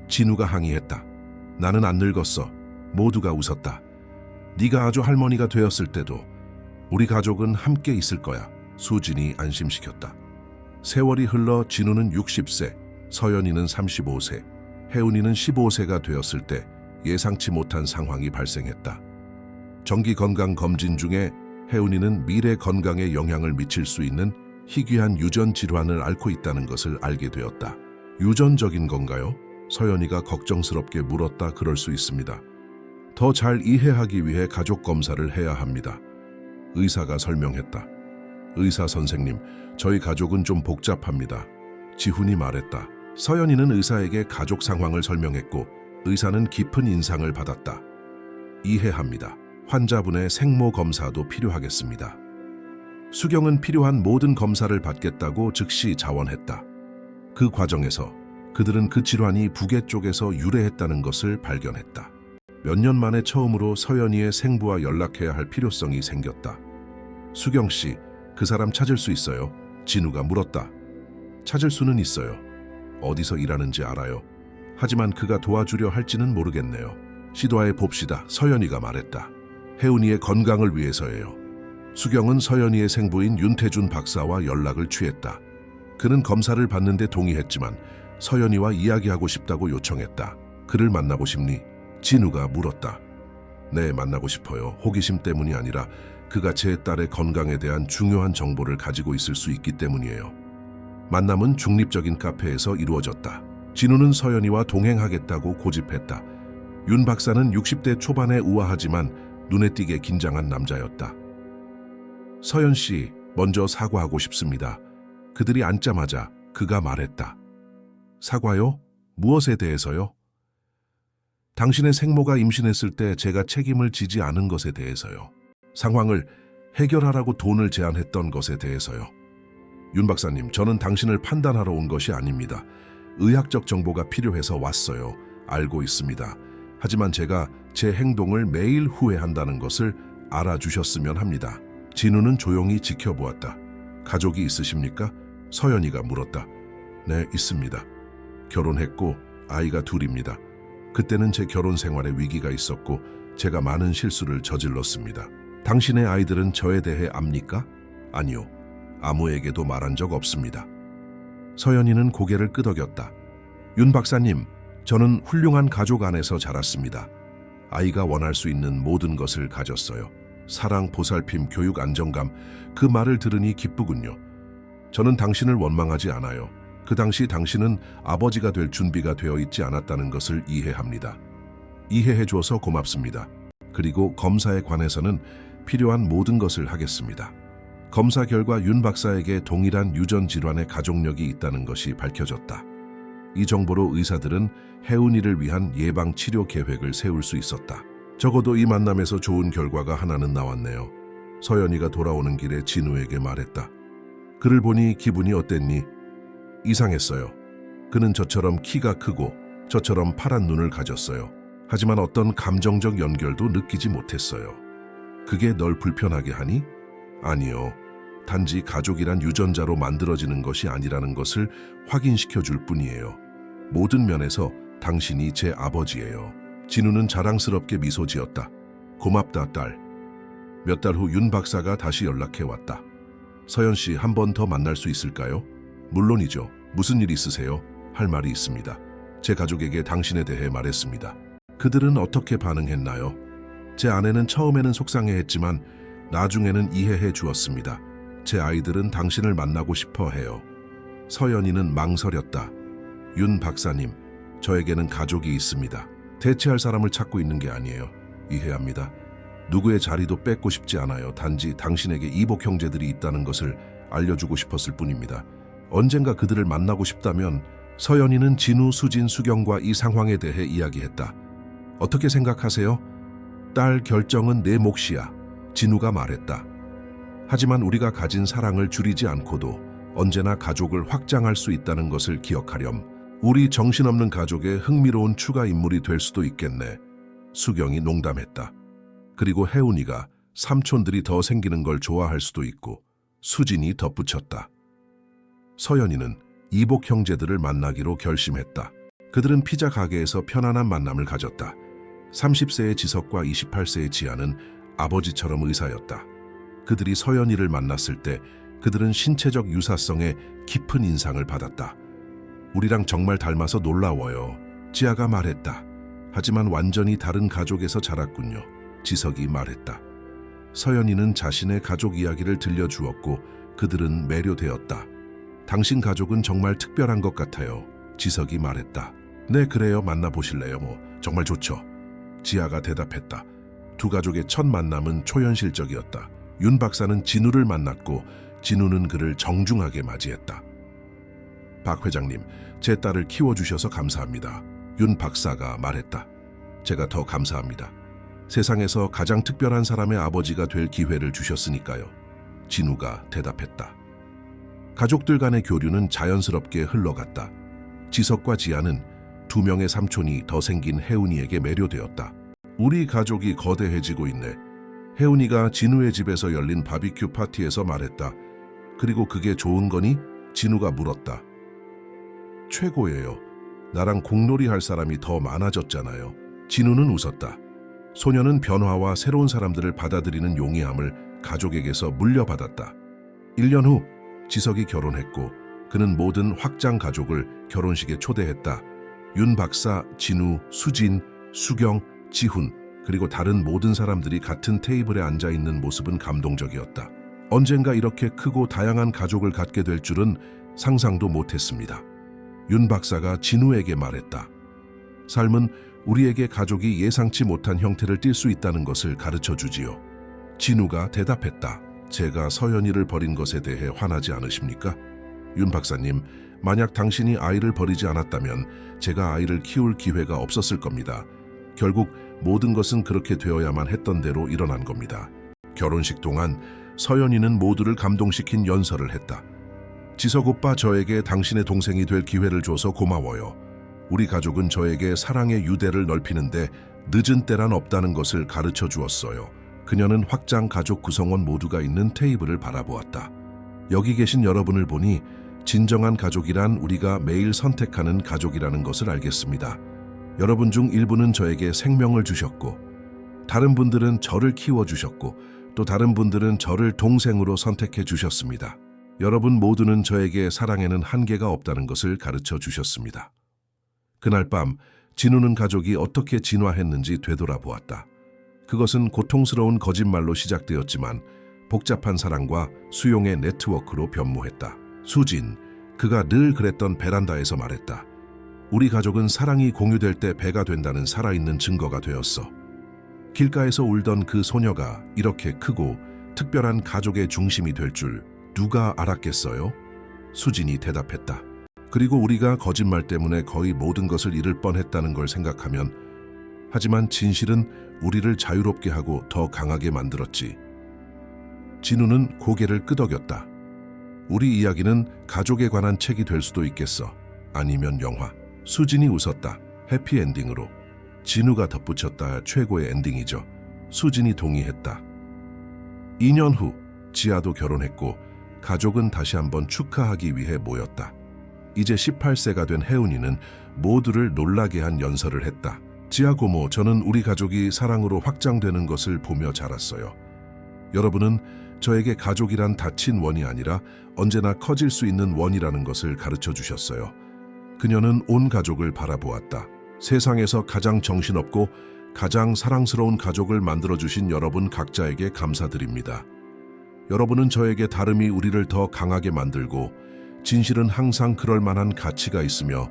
A: 진우가 항의했다. 나는 안 늙었어. 모두가 웃었다. 네가 아주 할머니가 되었을 때도 우리 가족은 함께 있을 거야. 수진이 안심시켰다. 세월이 흘러 진우는 60세, 서연이는 35세, 혜은이는 15세가 되었을 때 예상치 못한 상황이 발생했다. 정기 건강 검진 중에 혜은이는 미래 건강에 영향을 미칠 수 있는 희귀한 유전 질환을 앓고 있다는 것을 알게 되었다. 유전적인 건가요? 서연이가 걱정스럽게 물었다. 그럴 수 있습니다. 더 잘 이해하기 위해 가족 검사를 해야 합니다. 의사가 설명했다. 의사 선생님, 저희 가족은 좀 복잡합니다. 지훈이 말했다. 서연이는 의사에게 가족 상황을 설명했고 의사는 깊은 인상을 받았다. 이해합니다. 환자분의 생모 검사도 필요하겠습니다. 수경은 필요한 모든 검사를 받겠다고 즉시 자원했다. 그 과정에서 그들은 그 질환이 부계 쪽에서 유래했다는 것을 발견했다. 몇 년 만에 처음으로 서연이의 생부와 연락해야 할 필요성이 생겼다. 수경 씨, 그 사람 찾을 수 있어요? 진우가 물었다. 찾을 수는 있어요. 어디서 일하는지 알아요. 하지만 그가 도와주려 할지는 모르겠네요. 시도해 봅시다. 서연이가 말했다. 혜은이의 건강을 위해서예요. 수경은 서연이의 생부인 윤태준 박사와 연락을 취했다. 그는 검사를 받는데 동의했지만 서연이와 이야기하고 싶다고 요청했다. 그를 만나고 싶니? 진우가 물었다. 네, 만나고 싶어요. 호기심 때문이 아니라 그가 제 딸의 건강에 대한 중요한 정보를 가지고 있을 수 있기 때문이에요. 만남은 중립적인 카페에서 이루어졌다. 진우는 서연이와 동행하겠다고 고집했다. 윤 박사는 60대 초반에 우아하지만 눈에 띄게 긴장한 남자였다. 서연 씨, 먼저 사과하고 싶습니다. 그들이 앉자마자 그가 말했다. 사과요? 무엇에 대해서요? 당신의 생모가 임신했을 때 제가 책임을 지지 않은 것에 대해서요. 상황을 해결하라고 돈을 제안했던 것에 대해서요. 윤 박사님, 저는 당신을 판단하러 온 것이 아닙니다. 의학적 정보가 필요해서 왔어요. 알고 있습니다. 하지만 제가 제 행동을 매일 후회한다는 것을 알아주셨으면 합니다. 진우는 조용히 지켜보았다. 가족이 있으십니까? 서연이가 물었다. 네, 있습니다. 결혼했고 아이가 둘입니다. 그때는 제 결혼 생활에 위기가 있었고 제가 많은 실수를 저질렀습니다. 당신의 아이들은 저에 대해 압니까? 아니요. 아무에게도 말한 적 없습니다. 서연이는 고개를 끄덕였다. 윤 박사님, 저는 훌륭한 가족 안에서 자랐습니다. 아이가 원할 수 있는 모든 것을 가졌어요. 사랑, 보살핌, 교육, 안정감, 그 말을 들으니 기쁘군요. 저는 당신을 원망하지 않아요. 그 당시 당신은 아버지가 될 준비가 되어 있지 않았다는 것을 이해합니다. 이해해 주어서 고맙습니다. 그리고 검사에 관해서는 필요한 모든 것을 하겠습니다. 검사 결과 윤 박사에게 동일한 유전 질환의 가족력이 있다는 것이 밝혀졌다. 이 정보로 의사들은 혜운이를 위한 예방 치료 계획을 세울 수 있었다. 적어도 이 만남에서 좋은 결과가 하나는 나왔네요. 서연이가 돌아오는 길에 진우에게 말했다. 그를 보니 기분이 어땠니? 이상했어요. 그는 저처럼 키가 크고 저처럼 파란 눈을 가졌어요. 하지만 어떤 감정적 연결도 느끼지 못했어요. 그게 널 불편하게 하니? 아니요. 단지 가족이란 유전자로 만들어지는 것이 아니라는 것을 확인시켜 줄 뿐이에요. 모든 면에서 당신이 제 아버지예요. 진우는 자랑스럽게 미소 지었다. 고맙다, 딸. 몇 달 후 윤 박사가 다시 연락해 왔다. 서연 씨, 한 번 더 만날 수 있을까요? 물론이죠. 무슨 일 있으세요? 할 말이 있습니다. 제 가족에게 당신에 대해 말했습니다. 그들은 어떻게 반응했나요? 제 아내는 처음에는 속상해했지만 나중에는 이해해 주었습니다. 제 아이들은 당신을 만나고 싶어 해요. 서연이는 망설였다. 윤 박사님, 저에게는 가족이 있습니다. 대체할 사람을 찾고 있는 게 아니에요. 이해합니다. 누구의 자리도 뺏고 싶지 않아요. 단지 당신에게 이복 형제들이 있다는 것을 알려주고 싶었을 뿐입니다. 언젠가 그들을 만나고 싶다면. 서연이는 진우, 수진, 수경과 이 상황에 대해 이야기했다. 어떻게 생각하세요? 딸, 결정은 내 몫이야. 진우가 말했다. 하지만 우리가 가진 사랑을 줄이지 않고도 언제나 가족을 확장할 수 있다는 것을 기억하렴. 우리 정신없는 가족의 흥미로운 추가 인물이 될 수도 있겠네. 수경이 농담했다. 그리고 혜운이가 삼촌들이 더 생기는 걸 좋아할 수도 있고. 수진이 덧붙였다. 서연이는 이복 형제들을 만나기로 결심했다. 그들은 피자 가게에서 편안한 만남을 가졌다. 30세의 지석과 28세의 지아는 아버지처럼 의사였다. 그들이 서연이를 만났을 때 그들은 신체적 유사성에 깊은 인상을 받았다. 우리랑 정말 닮아서 놀라워요. 지아가 말했다. 하지만 완전히 다른 가족에서 자랐군요. 지석이 말했다. 서연이는 자신의 가족 이야기를 들려주었고 그들은 매료되었다. 당신 가족은 정말 특별한 것 같아요. 지석이 말했다. 네, 그래요. 만나보실래요? 정말 좋죠. 지아가 대답했다. 두 가족의 첫 만남은 초현실적이었다. 윤 박사는 진우를 만났고 진우는 그를 정중하게 맞이했다. 박 회장님, 제 딸을 키워주셔서 감사합니다. 윤 박사가 말했다. 제가 더 감사합니다. 세상에서 가장 특별한 사람의 아버지가 될 기회를 주셨으니까요. 진우가 대답했다. 가족들 간의 교류는 자연스럽게 흘러갔다. 지석과 지아는 두 명의 삼촌이 더 생긴 혜운이에게 매료되었다. 우리 가족이 거대해지고 있네. 혜운이가 진우의 집에서 열린 바비큐 파티에서 말했다. 그리고 그게 좋은 거니? 진우가 물었다. 최고예요. 나랑 공놀이 할 사람이 더 많아졌잖아요. 진우는 웃었다. 소녀는 변화와 새로운 사람들을 받아들이는 용이함을 가족에게서 물려받았다. 1년 후 지석이 결혼했고 그는 모든 확장 가족을 결혼식에 초대했다. 윤 박사, 진우, 수진, 수경, 지훈 그리고 다른 모든 사람들이 같은 테이블에 앉아 있는 모습은 감동적이었다. 언젠가 이렇게 크고 다양한 가족을 갖게 될 줄은 상상도 못했습니다. 윤 박사가 진우에게 말했다. 삶은 우리에게 가족이 예상치 못한 형태를 띨 수 있다는 것을 가르쳐 주지요. 진우가 대답했다. 제가 서연이를 버린 것에 대해 화나지 않으십니까? 윤 박사님, 만약 당신이 아이를 버리지 않았다면 제가 아이를 키울 기회가 없었을 겁니다. 결국 모든 것은 그렇게 되어야만 했던 대로 일어난 겁니다. 결혼식 동안 서연이는 모두를 감동시킨 연설을 했다. 지석 오빠, 저에게 당신의 동생이 될 기회를 줘서 고마워요. 우리 가족은 저에게 사랑의 유대를 넓히는데 늦은 때란 없다는 것을 가르쳐 주었어요. 그녀는 확장 가족 구성원 모두가 있는 테이블을 바라보았다. 여기 계신 여러분을 보니 진정한 가족이란 우리가 매일 선택하는 가족이라는 것을 알겠습니다. 여러분 중 일부는 저에게 생명을 주셨고, 다른 분들은 저를 키워주셨고, 또 다른 분들은 저를 동생으로 선택해 주셨습니다. 여러분 모두는 저에게 사랑에는 한계가 없다는 것을 가르쳐 주셨습니다. 그날 밤 진우는 가족이 어떻게 진화했는지 되돌아보았다. 그것은 고통스러운 거짓말로 시작되었지만 복잡한 사랑과 수용의 네트워크로 변모했다. 수진, 그가 늘 그랬던 베란다에서 말했다. 우리 가족은 사랑이 공유될 때 배가 된다는 살아있는 증거가 되었어. 길가에서 울던 그 소녀가 이렇게 크고 특별한 가족의 중심이 될 줄 누가 알았겠어요? 수진이 대답했다. 그리고 우리가 거짓말 때문에 거의 모든 것을 잃을 뻔했다는 걸 생각하면, 하지만 진실은 우리를 자유롭게 하고 더 강하게 만들었지. 진우는 고개를 끄덕였다. 우리 이야기는 가족에 관한 책이 될 수도 있겠어. 아니면 영화. 수진이 웃었다. 해피엔딩으로. 진우가 덧붙였다. 최고의 엔딩이죠. 수진이 동의했다. 2년 후 지아도 결혼했고 가족은 다시 한번 축하하기 위해 모였다. 이제 18세가 된 혜운이는 모두를 놀라게 한 연설을 했다. 지아 고모, 저는 우리 가족이 사랑으로 확장되는 것을 보며 자랐어요. 여러분은 저에게 가족이란 닫힌 원이 아니라 언제나 커질 수 있는 원이라는 것을 가르쳐 주셨어요. 그녀는 온 가족을 바라보았다. 세상에서 가장 정신없고 가장 사랑스러운 가족을 만들어주신 여러분 각자에게 감사드립니다. 여러분은 저에게 다름이 우리를 더 강하게 만들고, 진실은 항상 그럴 만한 가치가 있으며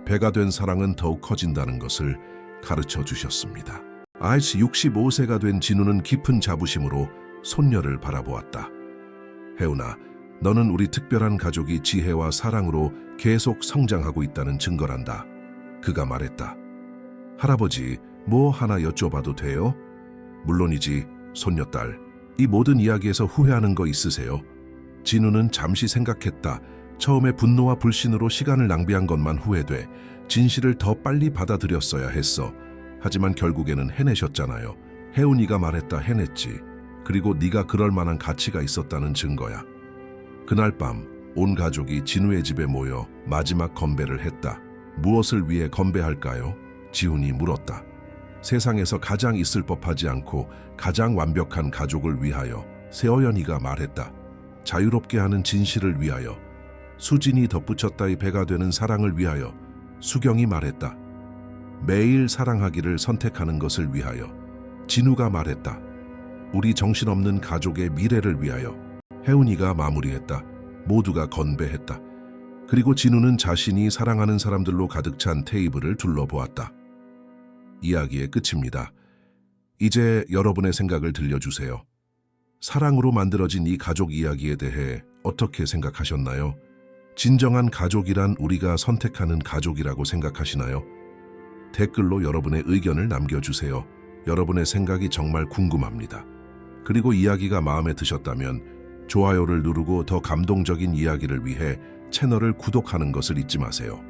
A: 배가 된 사랑은 더욱 커진다는 것을 가르쳐 주셨습니다. 아이스 65세가 된 진우는 깊은 자부심으로 손녀를 바라보았다. 혜운아, 너는 우리 특별한 가족이 지혜와 사랑으로 계속 성장하고 있다는 증거란다. 그가 말했다. 할아버지, 뭐 하나 여쭤봐도 돼요? 물론이지, 손녀딸. 이 모든 이야기에서 후회하는 거 있으세요? 진우는 잠시 생각했다. 처음에 분노와 불신으로 시간을 낭비한 것만 후회돼. 진실을 더 빨리 받아들였어야 했어. 하지만 결국에는 해내셨잖아요. 혜운이가 말했다. 해냈지. 그리고 네가 그럴 만한 가치가 있었다는 증거야. 그날 밤 온 가족이 진우의 집에 모여 마지막 건배를 했다. 무엇을 위해 건배할까요? 지훈이 물었다. 세상에서 가장 있을 법하지 않고 가장 완벽한 가족을 위하여. 세어연이가 말했다. 자유롭게 하는 진실을 위하여. 수진이 덧붙였다. 이 배가 되는 사랑을 위하여. 수경이 말했다. 매일 사랑하기를 선택하는 것을 위하여. 진우가 말했다. 우리 정신없는 가족의 미래를 위하여. 혜운이가 마무리했다. 모두가 건배했다. 그리고 진우는 자신이 사랑하는 사람들로 가득 찬 테이블을 둘러보았다. 이야기의 끝입니다. 이제 여러분의 생각을 들려주세요. 사랑으로 만들어진 이 가족 이야기에 대해 어떻게 생각하셨나요? 진정한 가족이란 우리가 선택하는 가족이라고 생각하시나요? 댓글로 여러분의 의견을 남겨주세요. 여러분의 생각이 정말 궁금합니다. 그리고 이야기가 마음에 드셨다면 좋아요를 누르고 더 감동적인 이야기를 위해 채널을 구독하는 것을 잊지 마세요.